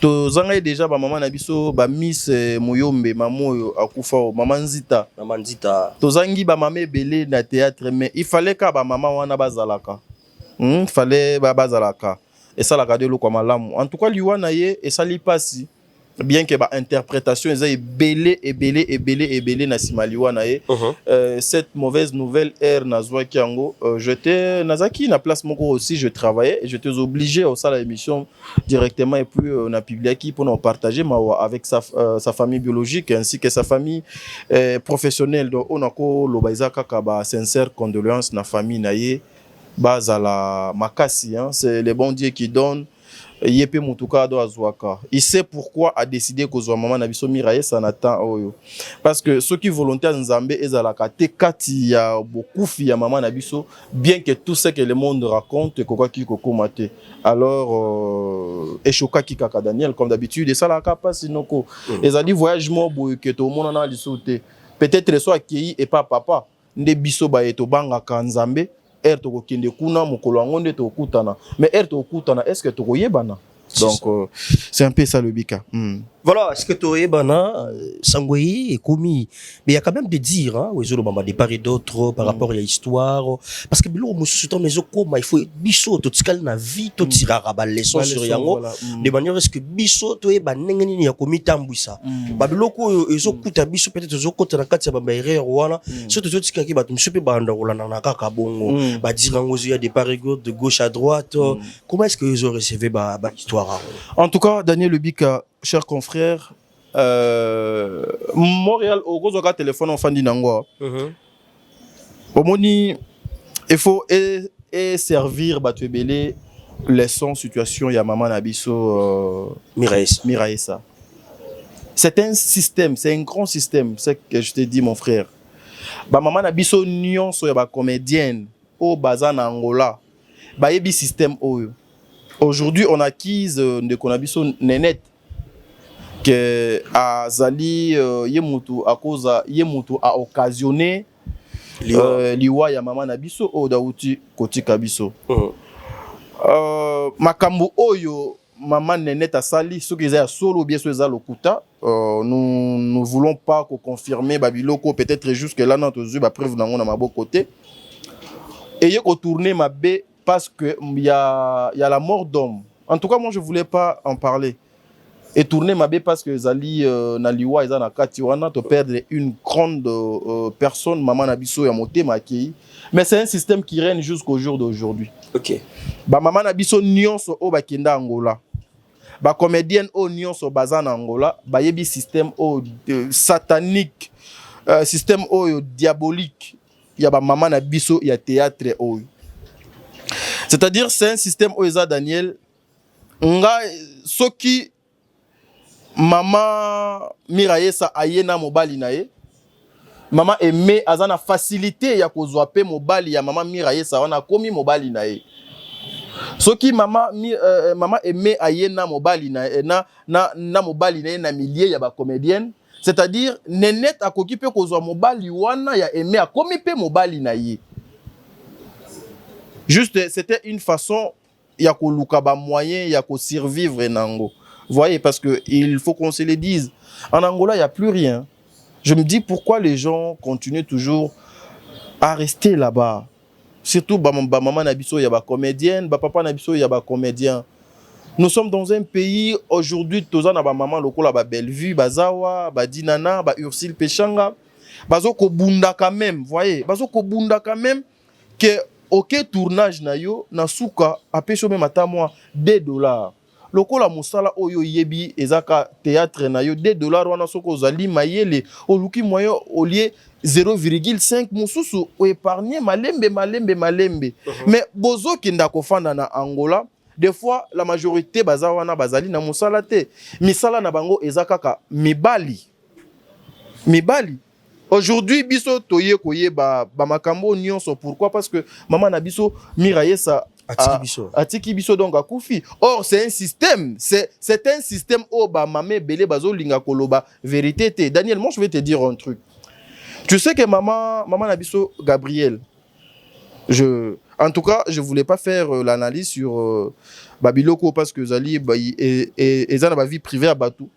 Tozanga déjà ba maman na biso ba Miss Moyombe maman akufa maman Nzita. Maman Nzita. Tozangi ba maman belé na théâtre mais il fallait ka ba maman wana bazalaka. Fallait ba bazalaka. Et ça la garder lo kwa malamu. En tout cas liwana ye et ça li pasi. Bien que ba interprétation est belé na simaliwa na ye cette mauvaise nouvelle air nazwa kiango j'étais nazaki na place moko aussi je travaillais et j'étais obligé au ça l'émission directement et puis on a publié qui pour nous partager avec sa famille biologique ainsi que sa famille professionnelle donc on a ko lobaisa kaka ba sincère condoléances na famille na ye bazala makasi hein c'est le bon Dieu qui donne. Yepe mutuka do azwaka. Il sait pourquoi a décidé que zo maman na biso Miraesa Nathan oyo. Parce que ceux qui volontaires nzambe ezalaka te kati ya beaucoup ya maman na biso bien que tout ce que le monde raconte koka ki kokomate. Alors eshoka ki kaka Daniel comme d'habitude et ça la capa sinoko. Ezali voyage mo boy que to mona na lisote. Peut-être soit accueilli et pas papa. Nde biso ba eto banga ka nzambe. Erto kende kuna mukolo ngonde to kutana mais erto kutana est-ce que to yebana donc c'est un peu ça le bika. Voilà, est-ce que tu es bana sangoyi et commis mais il y a quand même des dires hein aux autres bamba des part et d'autres par rapport à l'histoire parce que bilo mususu to mezo koma il faut biso to tikal na vie to tirara ba leçon sur yango de manière est-ce que biso to e ba nengeni ya komi tambwisa ba biloko ezo kuta biso peut-être ezo kota na kati ya ba erreur wana surtout to tikaki ba tumsupe ba ndakula na kaka bongo ba dire ngo il y a des part et d'autres de gauche à droite comment est-ce que ils ont recevé ba histoire en tout cas Daniel Lubika chers confrères, Montréal, au gros téléphone en fin d'inango. Il faut servir Batubele leçon situation ya maman Nabiso Miraesa. C'est un système, c'est un grand système, c'est que je te dis mon frère. Ba maman Nabiso nion so ya ba comédienne au bazan Angola. Ba yebi système oyo. Aujourd'hui, on acquise de Konabiso Nenette que Azali Yemutu à cause Yemutu a occasionné liwa ya mama Nabiso o dauti koti kabiso. Makambu oyo maman Nenette a sali ce qu'ils a solo bien sûr lokuta nous voulons pas confirmer babiloko peut-être jusque là notre yeux ba preuve nango na mabo côté et y retourner ma bé parce que il y a la mort d'homme. En tout cas, moi, je ne voulais pas en parler. Et tourner ma bé parce que Zali Naliwa et Zana Katiwana te perdre une grande personne, maman Nabiso Yamote Maki. Mais c'est un système qui règne jusqu'au jour d'aujourd'hui. Ok. Ba maman Nabiso Nyonso o Bakenda Angola. Ba comédienne o Nyonso Bazan Angola. Ba yebi système o satanique, système o diabolique. Il y a ba maman Nabiso, il y a théâtre o. C'est-à-dire, c'est un système OESA Daniel. Ce qui maman Miraesa ayena mobali nae. Maman aimé azana facilité ya kozwape mobali ya maman Miraesa wana komi mobali nae. Ce qui maman aimé ayena mobali nae na mobali nae na milieu ya ba comédienne. C'est-à-dire, Nenette a koki pe kozwa mobali wana ya aimé a komi pe mobali nae. Juste, c'était une façon, il y a un moyen, il y a survivre en Angola. Vous voyez, parce qu'il faut qu'on se le dise. En Angola, il n'y a plus rien. Je me dis pourquoi les gens continuent toujours à rester là-bas. Surtout, maman Nabiso, il y a des comédiennes, papa Nabiso, il y a des comédiens. Nous sommes dans un pays, aujourd'hui, tous les maman, le Bellevue, Bazawa, Dinana, Ursule Pechanga. bazo ko bunda quand même, voyez, bazo ko bunda quand même que OK tournage na yo na suka apesho même ata moi $2. Lokola musala oyo yebi ezaka théâtre na yo $2 wana soko zali mayele oluki moyo au lieu 0,5 mususu o épargner malembe. Mais bozo kinda kofanda na Angola, des fois la majorité baza wana bazali na musala te. Misala na bango ezaka ka mibali. Aujourd'hui biso toye koye ba makambo nyonso, pourquoi? Parce que maman na biso miraye sa atiki biso donc akufi. Or c'est un système, c'est un système où ba mamé belé bazo linga koloba vérité te. Daniel, moi je vais te dire un truc. Tu sais que maman Nabiso Gabriel, en tout cas, je voulais pas faire l'analyse sur Babiloko parce que Zali et ça ma vie privée à Batou.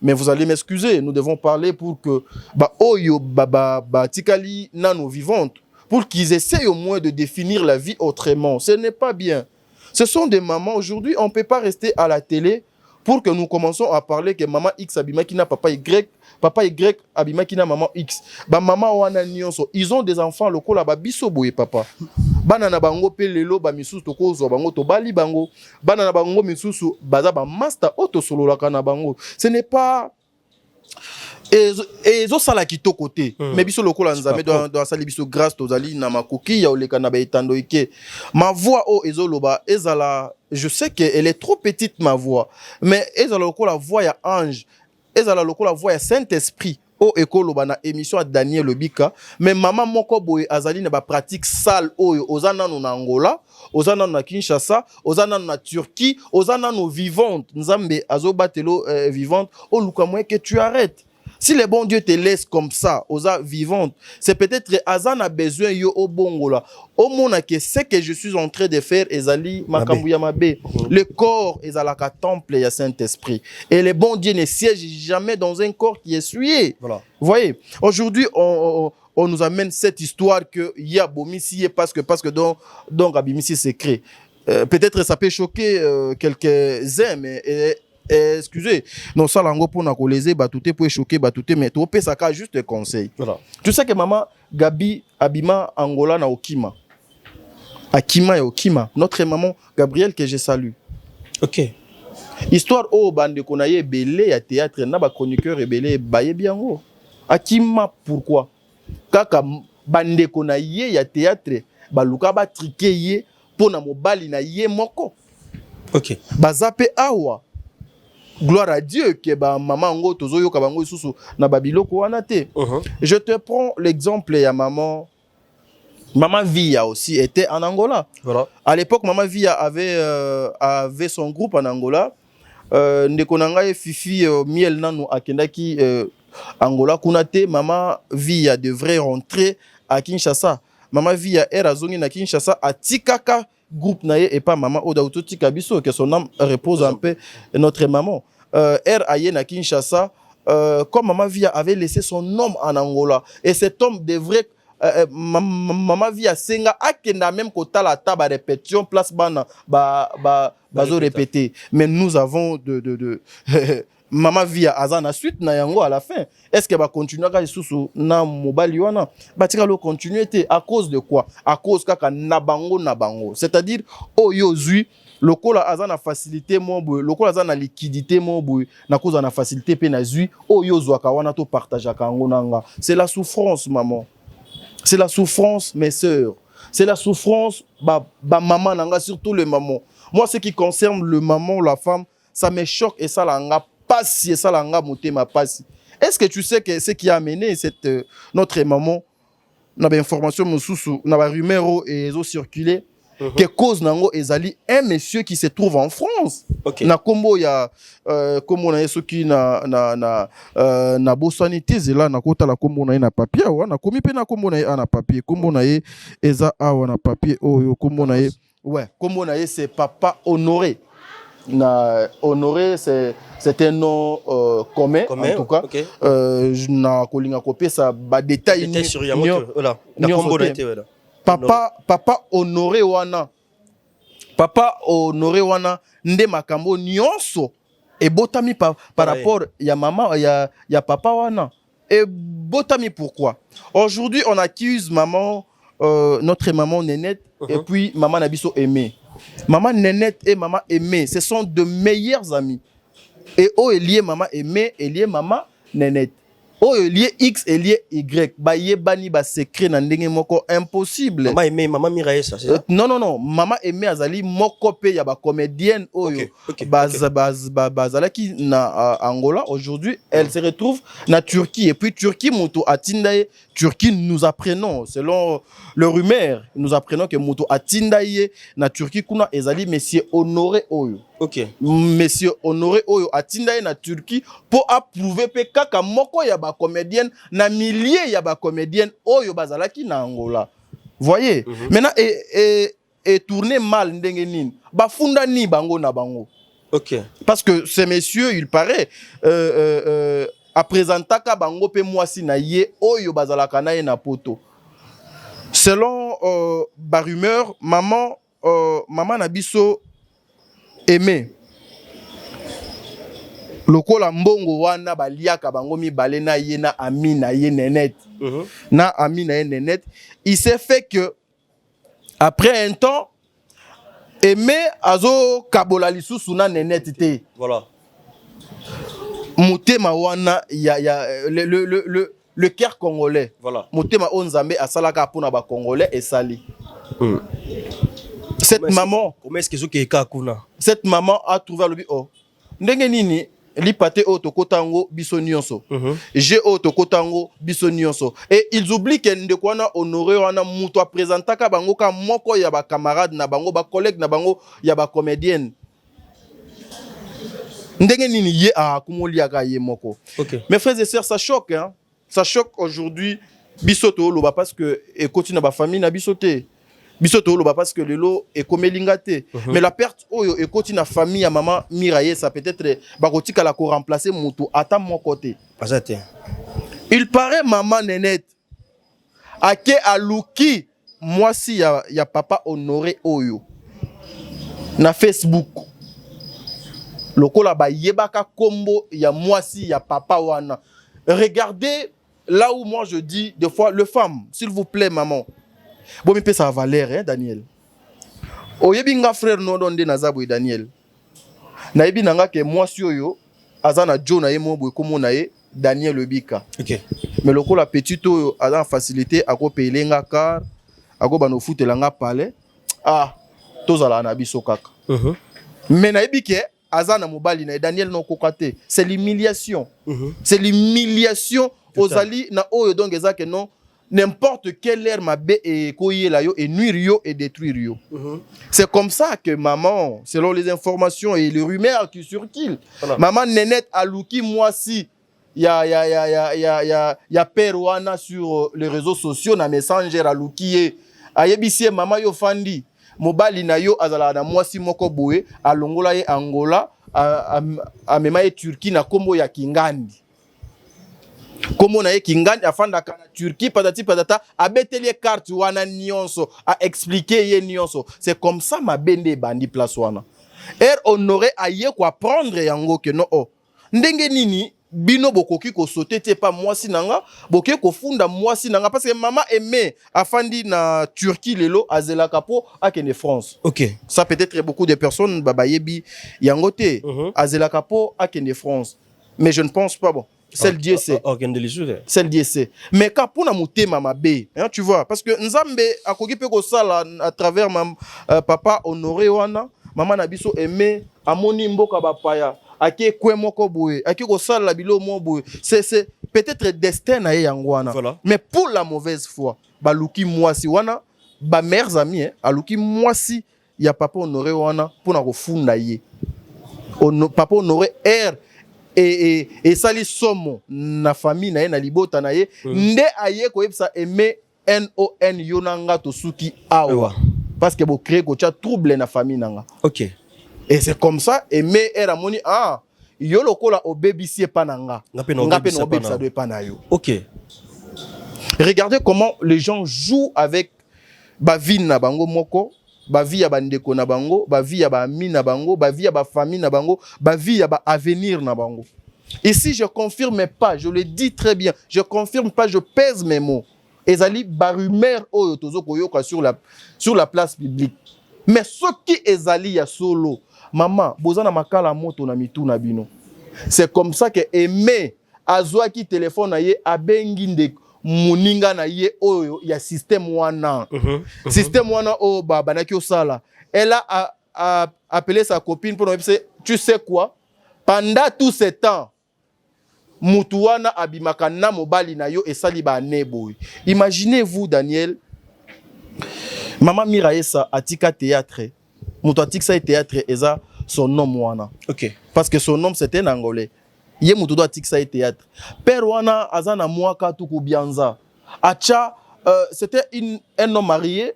Mais vous allez m'excuser, nous devons parler pour que Oyo Tikali nano vivante, pour qu'ils essayent au moins de définir la vie autrement. Ce n'est pas bien. Ce sont des mamans. Aujourd'hui, on ne peut pas rester à la télé pour que nous commençons à parler que maman X abima qui n'a papa Y abima qui n'a maman X. Ba maman wana nyonso, ils ont des enfants loko la ba biso boye papa. Bana na bango pe lelo ba misusu to kozo bango to bali bango. Bana na bango misusu baza ba master auto solo la kana bango. Ce n'est pas et zo sala kito côté mais biso lokola nzambe do sala biso grâce tozali na makoki ya oleka na ba etando ike ma voix o ezoloba ezala, je sais que elle est trop petite ma voix, mais ezala lokola voix ya ange, ezala lokola voix ya Saint-Esprit o ekoloba na émission à Daniel Lobika. Mais maman moko boye azali na ba pratique sale oyo ozana no na Angola, ozana na Kinshasa, ozana na Turquie, ozana no vivante nzambe azobatelo vivante o luka moye que tu arrêtes. Si le bon Dieu te laisse comme ça, aux vivantes, c'est peut-être que Azan a besoin yo au bongola. Au monde que ce que je suis en train de faire, Ezali Makambouya Mabe. Le corps est à la temple et à Saint-Esprit. Et le bon Dieu ne siège jamais dans un corps qui est souillé. Voilà. Vous voyez, aujourd'hui, on nous amène cette histoire que y a Bomissi parce que donc Abimissi c'est créé. Peut-être ça peut choquer quelques-uns, mais excusez, non ça lango pour na koleze batouté pour choquer batouté, mais tu peux ça juste des conseils. Voilà. Tu sais que maman Gabi abima Angola na Okima. Akima et Okima, notre maman Gabrielle que je salue. OK. Histoire au bande konaye belé ya théâtre na ba chroniqueur belé baye biango. Akima pourquoi? Kaka bande konaye ya théâtre baluka ba triquer pour na mobali na ye moko. OK. Bazape awa. Gloire à Dieu que ba maman ngo tozoyo ka bango isusu na babiloko wana te. Je te prends l'exemple ya maman Via aussi était en Angola. Voilà. À l'époque maman Via avait son groupe en Angola. Ndeko nanga e Fifi miel nanu akendaki Angola kunate maman Via devrait rentrer à Kinshasa. Maman Via era zongi na Kinshasa atikaka groupe naye et pas maman Oda Utoti Kabiso, que son âme repose un peu notre maman. Aye na Kinshasa, comme maman Via avait laissé son homme en Angola, et cet homme devrait maman Via senga akenda même kota la table répétition place bana bazo répéter. Mais nous avons de maman Via azana suite na yango à la fin. Est-ce que va continuer à sous na mobile wana? Batika lo continuer à cause de quoi? À cause kaka nabango. C'est-à-dire oyo zui lokola azana facilité mon boy, lokola azana liquidité mon boy, na cause na facilité pe na zui oyo zwaka wana to partage kango nanga. C'est la souffrance maman. C'est la souffrance mes sœurs. C'est la souffrance ba maman nanga, surtout le maman. Moi ce qui concerne le maman, la femme, ça me choque et ça langa passe et ça langa monter ma passe. Est-ce que tu sais que ce qui a amené cette notre maman n'a pas information mususu n'a pas rumeur et ont circulé que cause nango ezali un monsieur qui se trouve en France. Okay. Na kombo ya kombo na yeso ki na bossanité zela na kota la kombo na papier wana komi pe na kombo na na papier kombo na ye eza awa na papier oyo kombo na ye ouais kombo na ye c'est Papa Honoré. Na Honoré c'est un nom commun en tout cas. Okay. Na kolinga kopé ça ba détail sur Yamoto voilà na kombo na été voilà. Papa Honoré wana. Papa Honoré wana nde makambo nyonso et botami par rapport ya maman ya papa wana. Et botami pourquoi? Aujourd'hui, on accuse maman, notre maman Nénette, et puis maman Nabiso Aimé. Maman Nénette et maman Aimé, ce sont de meilleurs amis. Et oh, est lié maman Aimé, est lié maman Nénette. Oh, est lié X, est lié Y. Ba ye bani ba secret na ndenge moko impossible. Maman Aimé, maman Miraye, ça, c'est ça? Non, non, non. Maman Aimé azali moko pe ya ba comédienne oyo. Bazalaki na Angola. Aujourd'hui, elle se retrouve na Turquie. Et puis Turquie, Moutou Atindaye, Turquie, nous apprenons, selon le rumeur, nous apprenons que Moutou Atindaye na Turquie, kuna ezali monsieur Honoré oyo. Ok. Monsieur Honoré oyo Atindaye na Turquie pour approuver pe kaka moko ya ba comédienne na milliers ya ba comédienne oyo bazalaki na Angola. Voyez. Maintenant et tourner mal ndenge nini. Ba funda ni bango na bango. Ok. Parce que ces messieurs, il paraît a présentaka bango pe mwasi na ye oyo bazalaka na ye na poto. Selon ba rumeur, maman na biso Aimé lokola mbongo wana baliaka bango mibale na ye na ami na ye Nénette. Na ami na ye Nénette, il s'est fait que après un temps Aimé azo kabola lisusu na Nénette te. Voilà. Motema wana le cœur congolais. Voilà. Motema onzambe asalaka pona ba congolais et sali. Cette maman, comment est-ce que Zokéka kuna? Cette maman a trouvé le oh. Ndenge nini li pate o tokotango biso nyonso. J'ai o tokotango biso nyonso. Et ils oublient que ndeko wana Honoré wana muto a présentaka bango ka moko ya ba camarade na bango ba collègue na bango ya ba comédienne. Ndenge nini ye a kumoliaka ye moko. Mes frères et sœurs, ça choque hein. Ça choque aujourd'hui biso to loba parce que et continue ba famille na biso te. Bisoto loba parce que lelo est comme lingate. Mais la perte oyo et continue na famille ya maman Miraye ça peut-être bakotika la ko remplacer mutu ata mon côté. Pasate. Il paraît maman Nénette ake aluki moi si ya papa Honoré oyo na Facebook. Lokola ba yebaka kombo ya moi si ya papa wana. Regardez là où moi je dis des fois le femme, s'il vous plaît maman. Bon, mais ça valeur, hein, Daniel. Oyebi nga frère non donde na zabou Daniel. Na yebi nanga ke moi si yo azana Joe na ye mo boy komo na ye Daniel Lebika. OK. Mais loko la petite oyo azana facilité ako payer nga car ako bano foutela nga palais. Ah, tozala na biso kaka. Mais na yebi ke azana mobali na Daniel non kokate. C'est l'humiliation. C'est l'humiliation aux ali na oyo donc ezake non. N'importe quelle air mabé et koyela yo et nuire yo et détruire yo. C'est comme ça que maman, selon les informations et les rumeurs qui circulent, maman Nénette alouki moi si ya père wana sur les réseaux sociaux na messenger alouki ayebisie maman yo fandi mobali na yo azala na moi si moko boye alongola ye Angola a mema ye Turquie na kombo ya Kingandi. Comme on a Kingani afanda kana Turquie patati patata a betelie carte wana nyonso a expliquer ye nyonso. C'est comme ça ma bende bandi place wana. Honoré aye quoi prendre yango que non oh. Ndenge nini bino bokoki ko sauter te pas moi sinanga bokoki ko funda moi sinanga parce que maman Aimé afandi na Turquie lelo azela kapo akene France. OK. Ça peut-être beaucoup de personnes baba yebi yango te azela kapo akene France. Mais je ne pense pas bon. Celle Dieu sait. Celle Dieu sait. Mais quand pour na mutema mabe, hein, tu vois, parce que Nzambe akoki pe ko sala à travers papa Honoré wana, maman na biso Aimé, amoni mboka bapaya, ake kwe moko boye, ake ko sala bilo mo boye. C'est peut-être destin na ye yangwana. Voilà. Mais pour la mauvaise foi, baluki mwasi wana, ba mères amis, hein, aluki mwasi ya papa Honoré wana pour na ko funda ye. Papa Honoré et sali somo na famille na ye na libota na ye nde aye ko yebsa Aimé NON yonanga to suki awa parce que bo créer ko tia trouble na famille nanga. OK. Et c'est comme ça Aimé era moni ah yo lokola obebisie pananga ngape no obebisa do pa na yo. OK. Regardez comment les gens jouent avec ba vie na bango moko, ba vie ya bandeko na bango, ba vie ya ba ami na bango, ba vie ya ba famille na bango, ba vie ya ba avenir na bango. Ici, je confirme pas, je le dis très bien, je confirme pas, je pèse mes mots. Ezali barumeur oyo tozo koyoka sur la place publique. Mais ce qui ezali ya solo, maman, bozana makala moto na mitu na bino. C'est comme ça que Aimé azwa ki téléphone na ye abengi nde muninga na ye oyo ya système wana. Système wana o baba na ki osala. Elle a appelé sa copine pour lui dire, tu sais quoi? Pendant tout ce temps, Mutuana abimaka na mobali na yo esali ba neboy. Imaginez-vous Daniel, maman Miraesa atika théâtre. Mutu atika théâtre eza son nom wana. OK. Parce que son nom c'était un Angolais. Ye mutu do atika théâtre. Père wana azana mwaka tuku bianza. Acha c'était un homme marié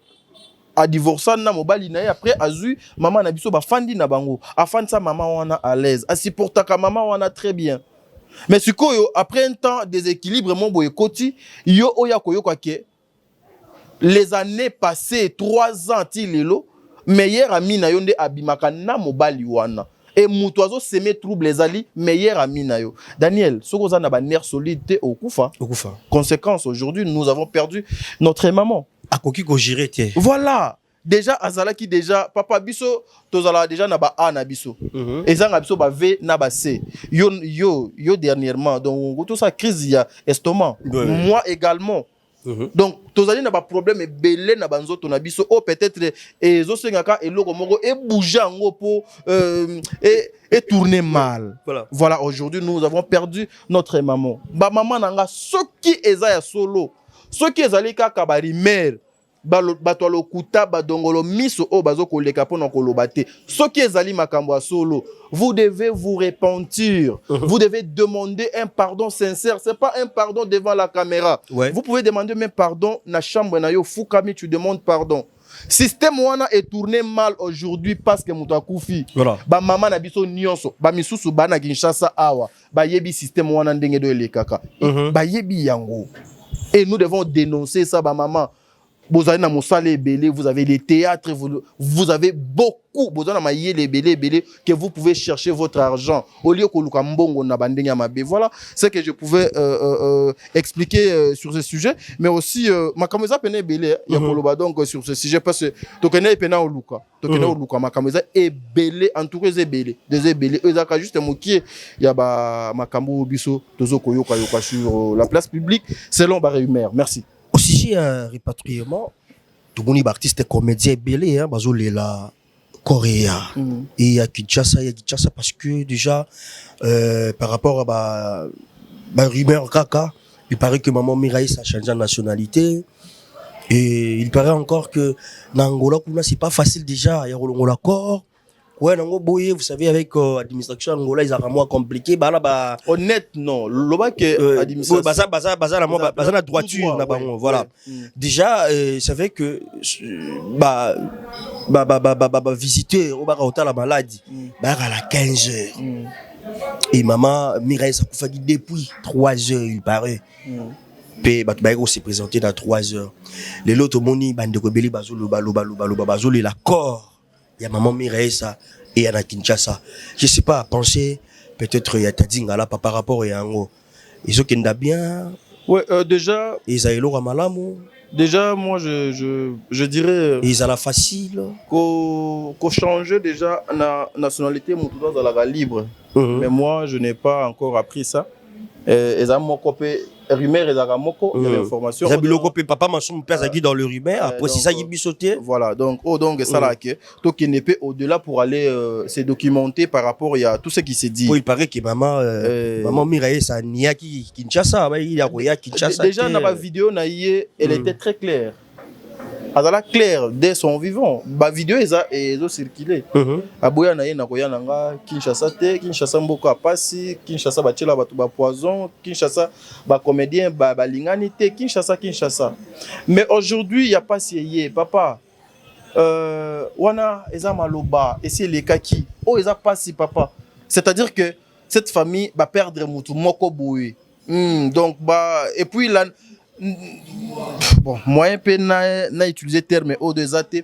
a divorcé na mobali na ye après azu maman na biso ba fandi na bango. Afan sa maman wana à l'aise. A supportaka maman wana très bien. Mais ce que après un temps déséquilibre mon boye koti yo oya koyoka ke les années passées 3 ans ti lelo meilleur ami na yo nde abimaka na mobali wana et mutu azo semer trouble ezali meilleur ami na yo. Daniel soko za na ba nerf solide te okufa. Conséquence aujourd'hui nous avons perdu notre maman. Akoki ko gérer tie. Voilà. Déjà azala qui déjà papa biso tozala déjà na ba a na biso ezanga biso ba v na ba c yo dernièrement donc tout ça crise ya estomac moi également donc tozali na ba problème belé na banzoto na biso o peut-être ezo sengaka eloko moko e bouger ngo po et tourner mal. Voilà aujourd'hui nous avons perdu notre maman. Ba maman nanga soki eza ya solo soki ezali kaka ba rimer bato lokuta badongolo miso o bazo koleka pona kolobate soki ezali makambo ya solo vous devez vous repentir. Vous devez demander un pardon sincère. C'est pas un pardon devant la caméra. Vous pouvez demander même pardon na chambre na yo fukami tu demandes pardon. Système wana est tourné mal aujourd'hui parce que mutu akufi. Ba mama na biso nyonso ba misusu bana Kinshasa awa ba yebi système wana ndenge do elekaka ba yebi yango et nous devons dénoncer ça ba maman. Vous avez vous avez des théâtres, vous avez beaucoup, vous avez les belé que vous pouvez chercher votre argent au lieu que voilà ce que je pouvais expliquer sur ce sujet, mais aussi ma caméra peine belé donc sur ce sujet parce que tu connais peine au luka, tu connais au luka ma caméra est belé en tout cas des belé eux juste moquer il y a ma cambo biso tozo koyoka yoka sur la place publique selon Barre Humeur. Merci. Au sujet un répatriement, tout le monde artiste comédien belé hein bazolela Corée et à Kinshasa parce que déjà par rapport à ba rumeur kaka, il paraît que maman Miraïs a changé de nationalité et il paraît encore que Angola c'est pas facile déjà, il y a un accord. Ouais, non, boye, vous savez, avec l'administration angolaise, ils ont vraiment compliqué. Bah, honnête, non. L'oba que administration. La droiture, voilà. Déjà, ça fait que, visiter, au bar la maladie, à la 15 heures. Et maman, Mireille, ça fait depuis 3 heures, il paraît. Puis, s'est présenté dans 3 heures. Les lots, moni, bande de rebelli, bazolo, la corps. Il y a maman Miraesa et il y a Kinshasa. Je sais pas, penser peut-être il y a Tadinga là par rapport à Yango. Ils ont qu'un bien. Ouais, déjà. Ils ont eu malamu. Déjà, moi, je dirais. Ils ont la facile. Qu'on change déjà la nationalité, mon tout dans la libre. Mais moi, je n'ai pas encore appris ça. Ils ont mon copé. Rumeur et Zagamoko, il y a l'information. Papa Mansoum pèse dans le rumeur, après c'est ça qui est sauté. Voilà, donc ça là que toi qui n'est pas au-delà pour aller se documenter par rapport à tout ce qui s'est dit. Oui, il paraît que maman Miraï ça n'y a qui Kinshasa, il y a Kinshasa. Déjà dans la vidéo naïe, elle était très claire. Azala clair dès son vivant. Ba vidéo est circulé. Aboya naïe na koya nanga Kinshasa te, Kinshasa mboko apasi, Kinshasa batela batu ba poison, Kinshasa ba comédien ba lingani te, Kinshasa. Mais aujourd'hui il y a pas sié papa. Wana eza maloba et c'est les kaki. Oh eza pasi papa. C'est-à-dire que cette famille va perdre mutu moko boui. Donc et puis là bon, moyen peut n'a utilisé terme O2AT,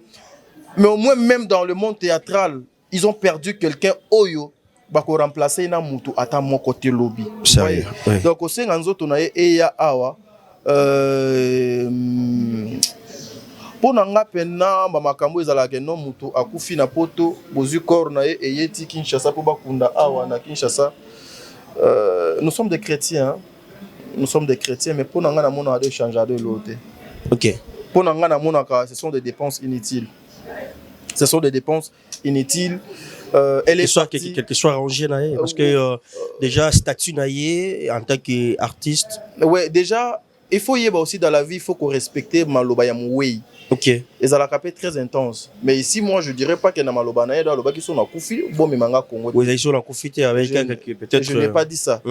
mais au moins même dans le monde théâtral, ils ont perdu quelqu'un oyo bako remplacer na mutu ata moko te lobby. Sérieux, oui. Donc au sein nzoto na eya awa pour nanga pena ba makambo ezalaka no mutu akufi na poto bozu corps na eyeti Kinshasa po bakunda awa na Kinshasa. Nous sommes des chrétiens, hein? Nous sommes des chrétiens, mais pour nanga na mona de changer de l'autre. Ok. Pour nanga na mona ce sont des dépenses inutiles. Ce sont des dépenses inutiles. Elle est partie... quelque soit arrangé parce que déjà statut naïe en tant qu'artiste. Ouais, déjà il faut y avoir aussi dans la vie, il faut qu'on respecte maloba ya mouei. Ok. Et ça la capé très intense. Mais ici moi je dirais pas que na maloba na dans le bas qui sont na kufi bon mais manga Congo. Oui, ils sont na kufi avec peut-être. Je n'ai pas dit ça.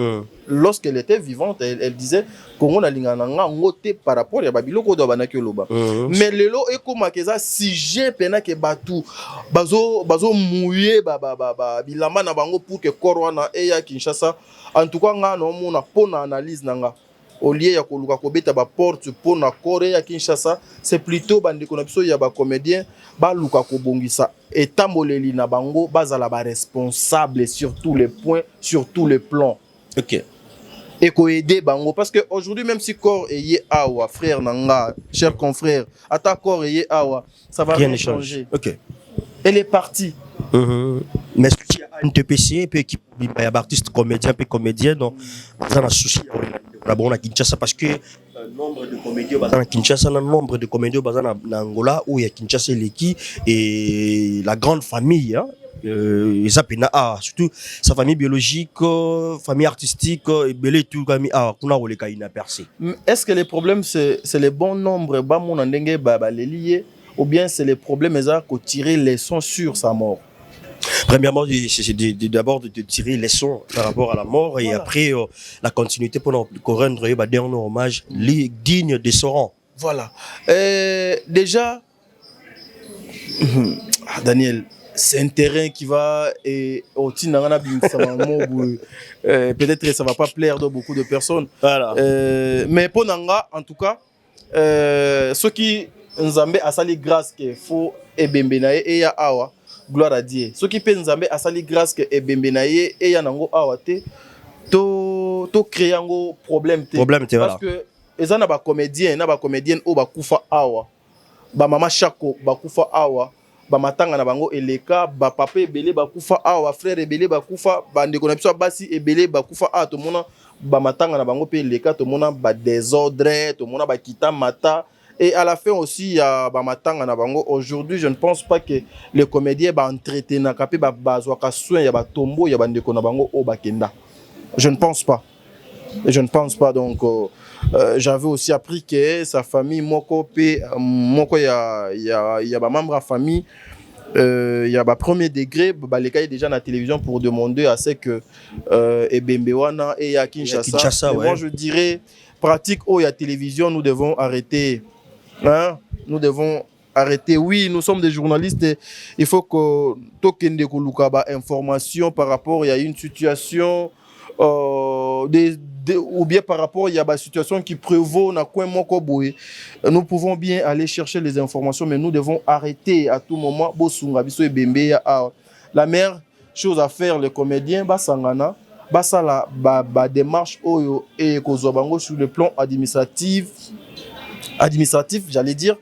Lorsqu'elle était vivante, elle disait Congo na lingana nga ngote par rapport ya babiloko do banaki loba. Mais lelo ekoma keza sujet pena ke batu bazo mouiller bilamba na bango pour que korwa na eya Kinshasa. En tout cas nga no mona pona analyse nanga. Au lieu ya koluka kobeta ba porte pour na Corée ya Kinshasa, c'est plutôt bande konapso ya ba comédien ba luka kobongisa etamboleli na bango bazala ba responsable sur tous les points, sur tous les plans. OK. Et ko aider bango parce que aujourd'hui même si corps est awa frère nanga, cher confrère, ata corps est awa, ça va rien changer. OK. Elle est partie. Mais est-ce qu'il y a un TPC puis qui artiste comédien puis comédien donc ça n'a souci à Kinshasa parce que nombre de comédiens à Kinshasa, nombre de comédiens en Angola où il y a Kinshasa Leki et la grande famille surtout sa famille biologique, famille artistique et belé tout comme kuna oleka ina percé. Est-ce que les problèmes c'est les bons nombres ba mon ndenge ba les lier ou bien c'est les problèmes que tirer les sons sur sa mort? Premièrement, c'est d'abord de tirer les leçons par rapport à la mort et après la continuité pour nous rendre un dernier hommage digne de son rang. Voilà. Déjà, Daniel, c'est un terrain qui va et peut-être que ça va pas plaire à beaucoup de personnes. Voilà. Mais pour Nanga, en tout cas, ceux qui Nzambe a sali grâce qu'il faut et bembenaye et ya awa. Gloire à Dieu. Ceux qui pensent Nzambe a sali grâce que ebembenaye et yanango awate to créer un problème parce que ezana ba comédien na ba comédienne o ba kufa awa ba mama chako ba kufa awa ba matanga na bango eleka ba papa ebele ba kufa awa frère ebele ba kufa ba ndeko na biso basi ebele ba kufa a to mona ba matanga na bango pe eleka to mona ba désordre to mona ba kita mata. Et à la fin aussi, il y a Bamatanga na bango. Aujourd'hui, je ne pense pas que les comédiens ba entretenir na kapé ba bazwaka soin ya ba tombo ya bandeko na bango o bakenda. Je ne pense pas. Je ne pense pas donc j'avais aussi appris que sa famille moko ya ba membre à famille y a ba premier degré ba les cas déjà na télévision pour demander à ce que ebembe wana et à Kinshasa. Moi je dirais pratique au ya télévision nous devons arrêter. Hein? Nous devons arrêter. Oui, nous sommes des journalistes. Et il faut que tokende kolukaba information par rapport à une situation ou bien par rapport à une situation qui prévaut na coin moko boye. Nous pouvons bien aller chercher les informations, mais nous devons arrêter à tout moment. La meilleure chose à faire, les comédiens, basangana, basala ba démarche oyo et kozobango sur le plan administratif, j'allais dire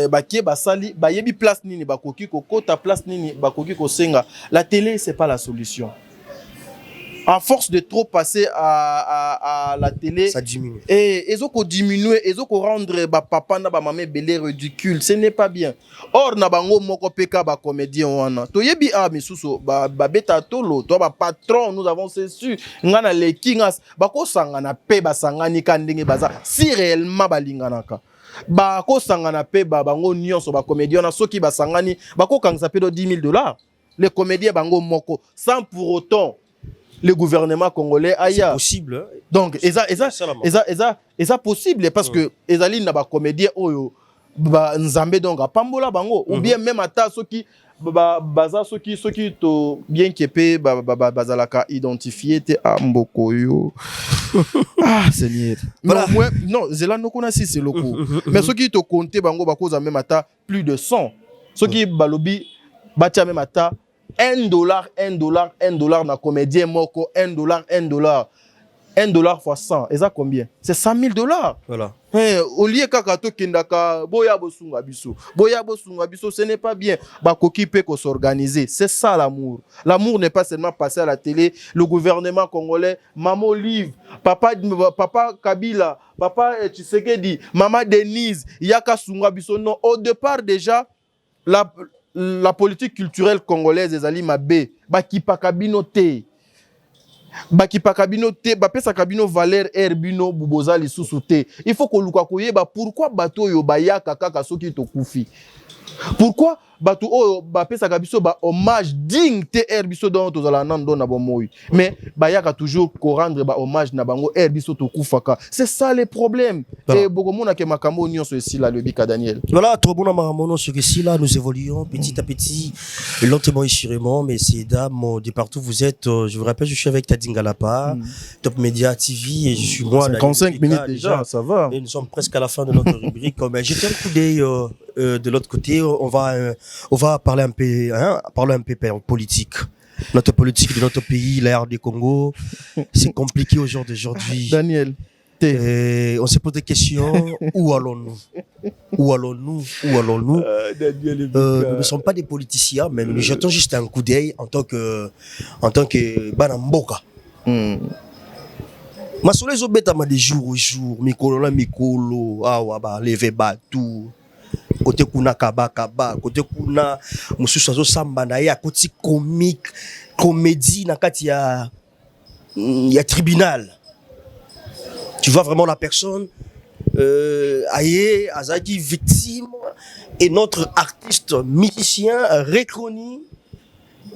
bakie basali bayebi place nini bakoki kokota place nini bakoki kosenga. La télé c'est pas la solution. À force de trop passer à la télé, ça diminue. Et ils ont diminué, ils ont rendre papa na ba maman belé ridicule, ce n'est pas bien. Or na bango moko peka ba comédien wana. To yebi misuso ba beta tolo, to ba patron, nous avons su ngana les kingas bako sangana pe ba sangani kandenge baza si réellement balinganaka. Bako sangana pe ba bango nyonso ba comédien na soki ba sangani bako kangisa pe do $10,000. Les comédiens bango moko sans pour autant le gouvernement congolais ailleurs. C'est possible. Hein? Donc, c'est possible parce que ezali na ba comédien oyo ba nzambe donc a pambola bango ou bien même ata soki baza soki to bien kepe bazalaka identifier te a mboko yo. Ah Seigneur. Voilà. Non, zela no kona si c'est loko. Mais soki to compter bango ba koza même ata plus de 100. Soki balobi batia même ata $1 na comédien moko, $1. $1 fois 100, et ça combien? C'est $100 000. Voilà. Au lieu kakato kindaka, boya bosunga biso, ce n'est pas bien. Bakoki peut s'organiser. C'est ça l'amour. L'amour n'est pas seulement passé à la télé. Le gouvernement congolais, Maman Olive, papa Kabila, papa Tshisekedi, Maman Denise, Yaka Sunga biso. Non, au départ déjà, la politique culturelle congolaise des Ali Mabé, Bakipa Kabino te. Bakipa kabino te, bapesa kabino Valère Herbino buboza lisusu te. Il faut que luka koyeba pourquoi bato yo bayaka kaka soki to kufi. Pourquoi bato o bapesa kabiso ba hommage digne te Herbiso dans tozala nando na bomoyi. Mais bayaka toujours ko rendre ba hommage na bango Herbiso to kufaka. C'est ça le problème. Voilà. Et bokomona ke makambo nyonso ici là le bika Daniel. Voilà, trop bon mamono sur ici là nous évoluons petit à petit, lentement et sûrement, mais ces dames de partout vous êtes, je vous rappelle je suis avec Tadinga Lapa, Top Media TV et je suis moi 55 minutes déjà, ça va. Et nous sommes presque à la fin de notre rubrique. Mais jetez un coup d'œil de l'autre côté, on va parler un peu politique. Notre politique de notre pays, l'ère du Congo, c'est compliqué au jour d'aujourd'hui. Daniel, on se pose des questions. Où allons-nous? Daniel, nous ne sommes pas des politiciens, mais nous jetons juste un coup d'œil en tant que Banamboka. Ma soleil zobeta ma de jour au jour, mikolo na mikolo, awa ba lever batu. Côté kuna kaba, côté kuna mususu azo samba na ya côté comique, comédie na kati ya tribunal. Tu vois vraiment la personne aye azaki victime et notre artiste musicien reconnu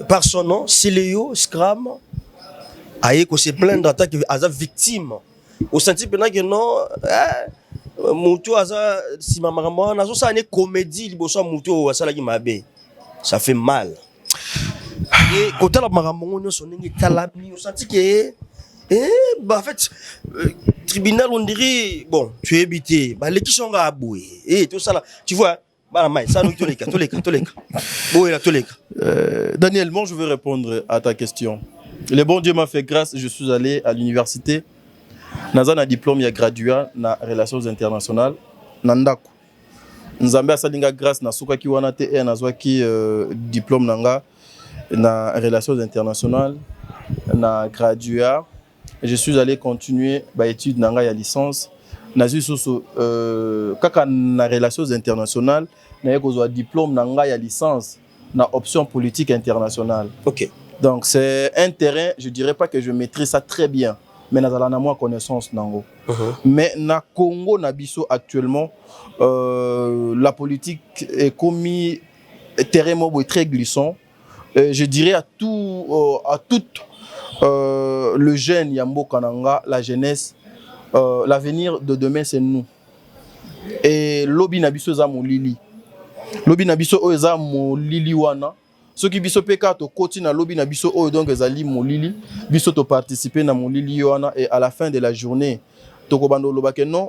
par son nom, Célio Scram, aye ko se plaindre en tant que aza victime. Au senti pendant que non Moutou aza si maman nazo ça une comédie liboso Moutou asala ki mabe. Ça fait mal. Et quand la maman on sonne ngi talami, on senti que en fait tribunal on dirait bon, tu es évité, les qui sont aboué et tout ça là, tu vois ça nous tous les cas. Daniel, moi je veux répondre à ta question. Le bon Dieu m'a fait grâce, je suis allé à l'université. Naza na diplôme ya graduat na relations internationales nandako. Nzambe asalinga grâce na suka ki wana te e nazwa ki diplôme nanga na relations internationales na graduat. Je suis allé continuer ba étude nanga ya licence. Nazu soso kaka na relations internationales na yekozwa diplôme nanga ya licence na option politique internationale. OK. Donc c'est un terrain, je dirais pas que je maîtrise ça très bien. Mais nous avons moins connaissance nango. Mais na Congo na biso actuellement la politique est commis terrain mobo très glissant. Je dirais à tout le jeune Yambo Kananga, la jeunesse, l'avenir de demain c'est nous. Et lobby na biso za molili. Lobby na biso o za molili wana. Ceux qui biso peka to koti na lobby na biso o donc ezali molili biso to participer na molili yoana et à la fin de la journée to ko bando loba ke non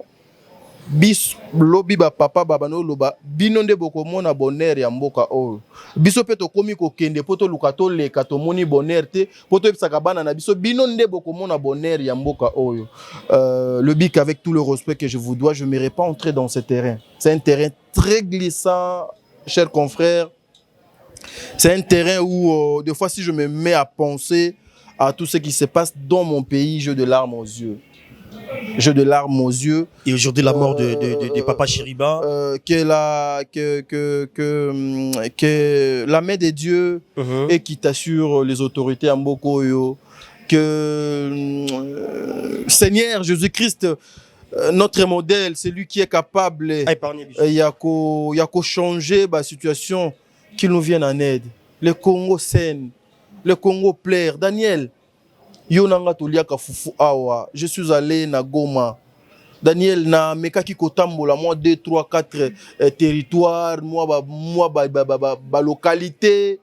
bis lobby ba papa baba no loba bino nde boko mona bonheur ya mboka o biso pe to komi ko kende poto lukato le kato moni bonheur te poto epsaka bana na biso bino nde boko mona bonheur ya mboka oyo. Le bic avec tout le respect que je vous dois, je m'irai pas entrer dans ce terrain. C'est un terrain très glissant, chers confrères. C'est un terrain où, des fois, si je me mets à penser à tout ce qui se passe dans mon pays, j'ai de larmes aux yeux. J'ai de larmes aux yeux. Et aujourd'hui, la mort de Papa Chiriba. Que la main de Dieu et qui t'assure les autorités à Mbokoyo. Que Seigneur Jésus-Christ, notre modèle, c'est lui qui est capable. Il y a qu'à changer la situation. Qu'il nous vienne en aide. Le Congo saigne, le Congo pleure. Daniel, yonanga toliaka fufu awa. Je suis allé na Goma. Daniel na meka ki kotambola moi 2 3 4 territoires, moi ba localité.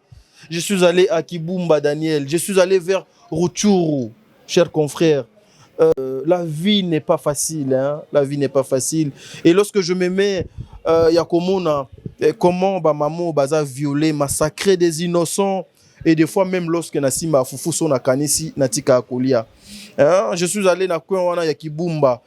Je suis allé à Kibumba Daniel, je suis allé vers Rutshuru, chers confrères. La vie n'est pas facile, hein? La vie n'est pas facile. Et lorsque je me mets Yakomona, comment maman baza violé, massacré des innocents, et des fois même lorsque Nasimba Fufu son na kanisi natika akolia. Je suis allé na coin wana ya Kibumba.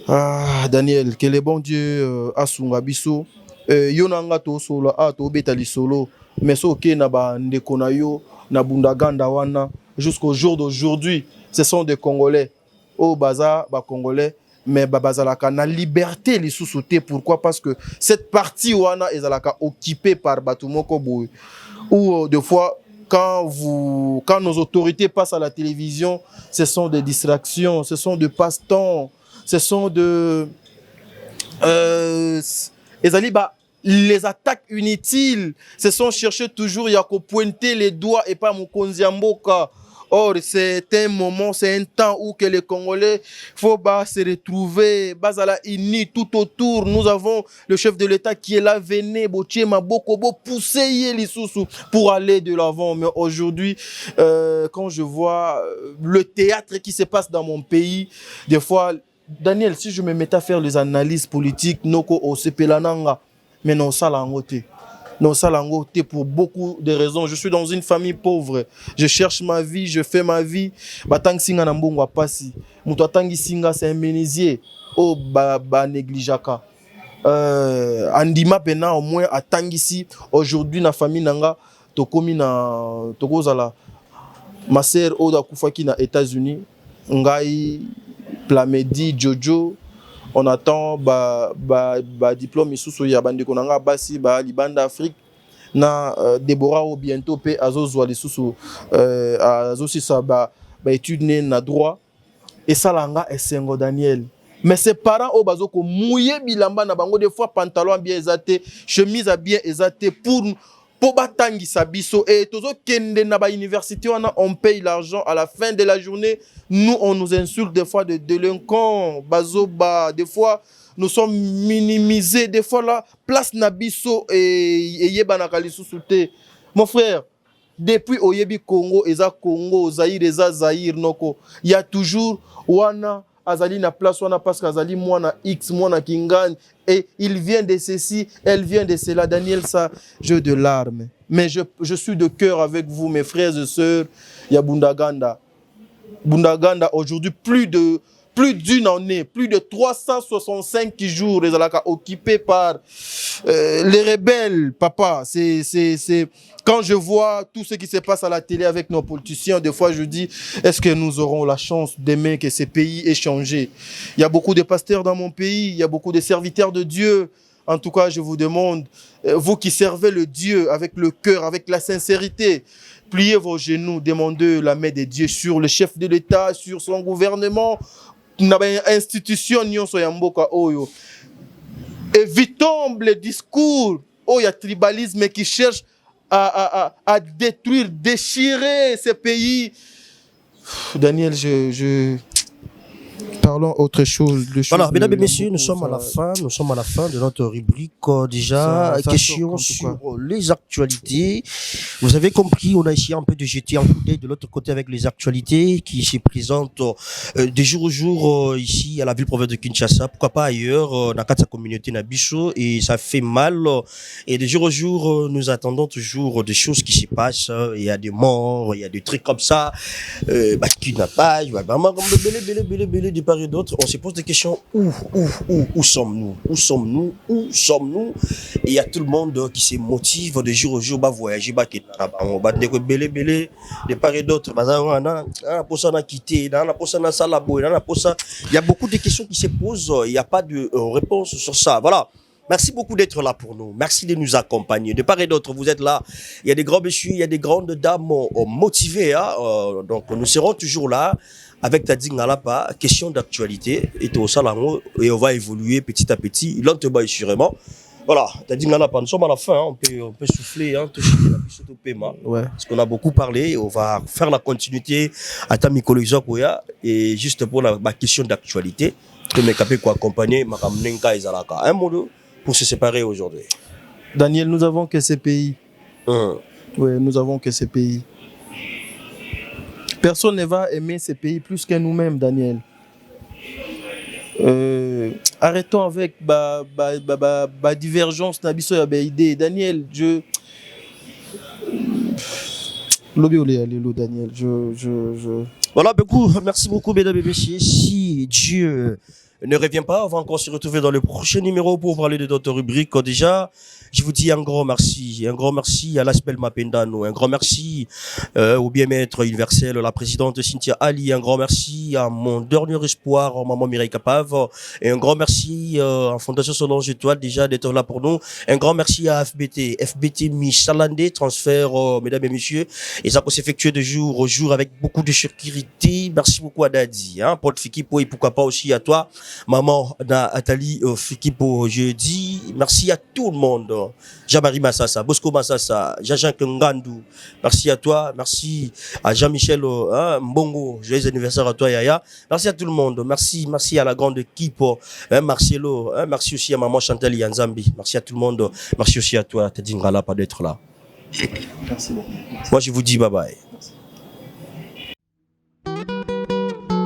Ah, Daniel, que le bon Dieu asunga biso. Yo nanga to solo to betali solo, mais so ke na ba ndeko na yo na Bundaganda wana jusqu'au jour d'aujourd'hui, ce sont des Congolais. Au baza ba Congolais, mais bazalaka na liberté les sous-sauter. Pourquoi? Parce que cette partie wana ezalaka occupée par Batumoko Boy. Ou des fois quand nos autorités passent à la télévision, ce sont des distractions, ce sont de passe-temps, ce sont de les attaques inutiles, ce sont chercher toujours à pointer les doigts et pas Mokonzi Mboka. Or, c'est un moment, c'est un temps où que les Congolais faut se retrouver, bazala unis tout autour. Nous avons le chef de l'État qui est là, venez, Botié, Mabokobo, pousser les sous pour aller de l'avant. Mais aujourd'hui, quand je vois le théâtre qui se passe dans mon pays, des fois, Daniel, si je me mettais à faire les analyses politiques, noko osepelananga, mais non ça l'angote. Non ça l'angote pour beaucoup de raisons. Je suis dans une famille pauvre. Je cherche ma vie, je fais ma vie. Batang singa na mbongo pasi. Muto atangi singa c'est un menuisier. Oh ba néglijaka. Andima pena au moins atangisi. Aujourd'hui na famille nanga tokomi na tokozala. Ma sœur oda kufaki na États-Unis. Ngai Plamedi, Jojo, on attend diplôme isusu ya bandi konanga basi ba libanda Afrique na Deborah au bientôt pe azozwa lisusu azosisa ba étude na droit et ça langa esengo Daniel. Mais ses parents au bazo ko mouiller bilamba na bango des fois pantalon bien ezate, chemise bien ezate pour batangi sabiso et tozo kende na ba université on paye l'argent à la fin de la journée. Nous on nous insulte des fois de délinquants bazoba, des fois nous sommes minimisés, des fois la place nabiso et yeba na kalisu souté. Mon frère, depuis Oyebi Congo eza Congo, Zaïre eza Zaïre noko, il y a toujours wana azali na place wana parce qu'azali mwana X mwana Kingani et il vient de ceci, elle vient de cela. Daniel, ça jeu de larmes, mais je suis de cœur avec vous mes frères et sœurs. Il y a Bundaganda aujourd'hui plus d'une année, plus de 365 jours les alaka occupés par les rebelles. Papa, c'est quand je vois tout ce qui se passe à la télé avec nos politiciens, des fois je dis, est-ce que nous aurons la chance d'aimer que ces pays aient changé? Il y a beaucoup de pasteurs dans mon pays, il y a beaucoup de serviteurs de Dieu. En tout cas, je vous demande, vous qui servez le Dieu avec le cœur, avec la sincérité, pliez vos genoux, demandez la main de Dieu sur le chef de l'État, sur son gouvernement, institution nyonso ya mboka oyo. Évitons les discours où il y a tribalisme qui cherche à détruire, déchirer ces pays. Daniel, parlons autre chose. Voilà, mesdames et messieurs, nous sommes à la fin de notre rubrique. Déjà, question sur les actualités. Vous avez compris, on a essayé un peu de jeter un coup d'œil de l'autre côté avec les actualités qui se présentent de jour au jour ici à la ville-province de Kinshasa. Pourquoi pas ailleurs, dans la communauté Nabiso, et ça fait mal. Et de jour au jour, nous attendons toujours des choses qui se passent. Il y a des morts, il y a des trucs comme ça. Qui n'a pas, de part et d'autre, on se pose des questions. Où sommes-nous? Et il y a tout le monde qui se motive de jour au jour, voyager, de part et d'autre. Il y a beaucoup de questions qui se posent, il n'y a pas de réponse sur ça. Voilà. Merci beaucoup d'être là pour nous. Merci de nous accompagner. De part et d'autre, vous êtes là. Il y a des grands messieurs, il y a des grandes dames motivées. Donc, nous serons toujours là avec Tadzi Ngalapa. Question d'actualité. Et on va évoluer petit à petit, lentement et sûrement. Voilà, Tadzi Ngalapa, nous sommes à la fin. On peut souffler, toucher la puissance au paiement. Ouais. Parce qu'on a beaucoup parlé. On va faire la continuité à Tamikolo Izokoya. Et juste pour la question d'actualité, que mes capés pour accompagner Makamnenka et Zalaka. Un mot pour se séparer aujourd'hui. Daniel, nous avons que ces pays. Oui, nous avons que ces pays. Personne ne va aimer ces pays plus que nous-mêmes, Daniel. Arrêtons avec divergence. Daniel, Lobby Olé, Lélo Daniel, je... Voilà, beaucoup. Merci beaucoup, mesdames et messieurs. Si Dieu ne revient pas, on va encore se retrouver dans le prochain numéro pour parler de notre rubrique. Déjà, je vous dis un grand merci à l'Aspel Mapendano, un grand merci au bien-être universel, la présidente Cynthia Ali, un grand merci à mon dernier espoir, maman Mireille Capave, et un grand merci à Fondation Solange Étoile déjà d'être là pour nous. Un grand merci à FBT Michalandé, transfert, mesdames et messieurs, et ça peut s'effectuer de jour au jour avec beaucoup de sécurité. Merci beaucoup à Dadi, hein, Paul Fikipo, et pourquoi pas aussi à toi, maman Nathalie Fikipo, je dis merci à tout le monde. Jean-Marie Massassa, Bosco Massassa, Jean-Jean Ngandou, merci à toi, merci à Jean-Michel Mbongo, joyeux anniversaire à toi Yaya, merci à tout le monde, merci à la grande équipe, Marcelo, merci aussi à maman Chantal Yanzambi, merci à tout le monde, merci aussi à toi Teddy Ngala pas d'être là. Merci beaucoup. Moi je vous dis bye bye.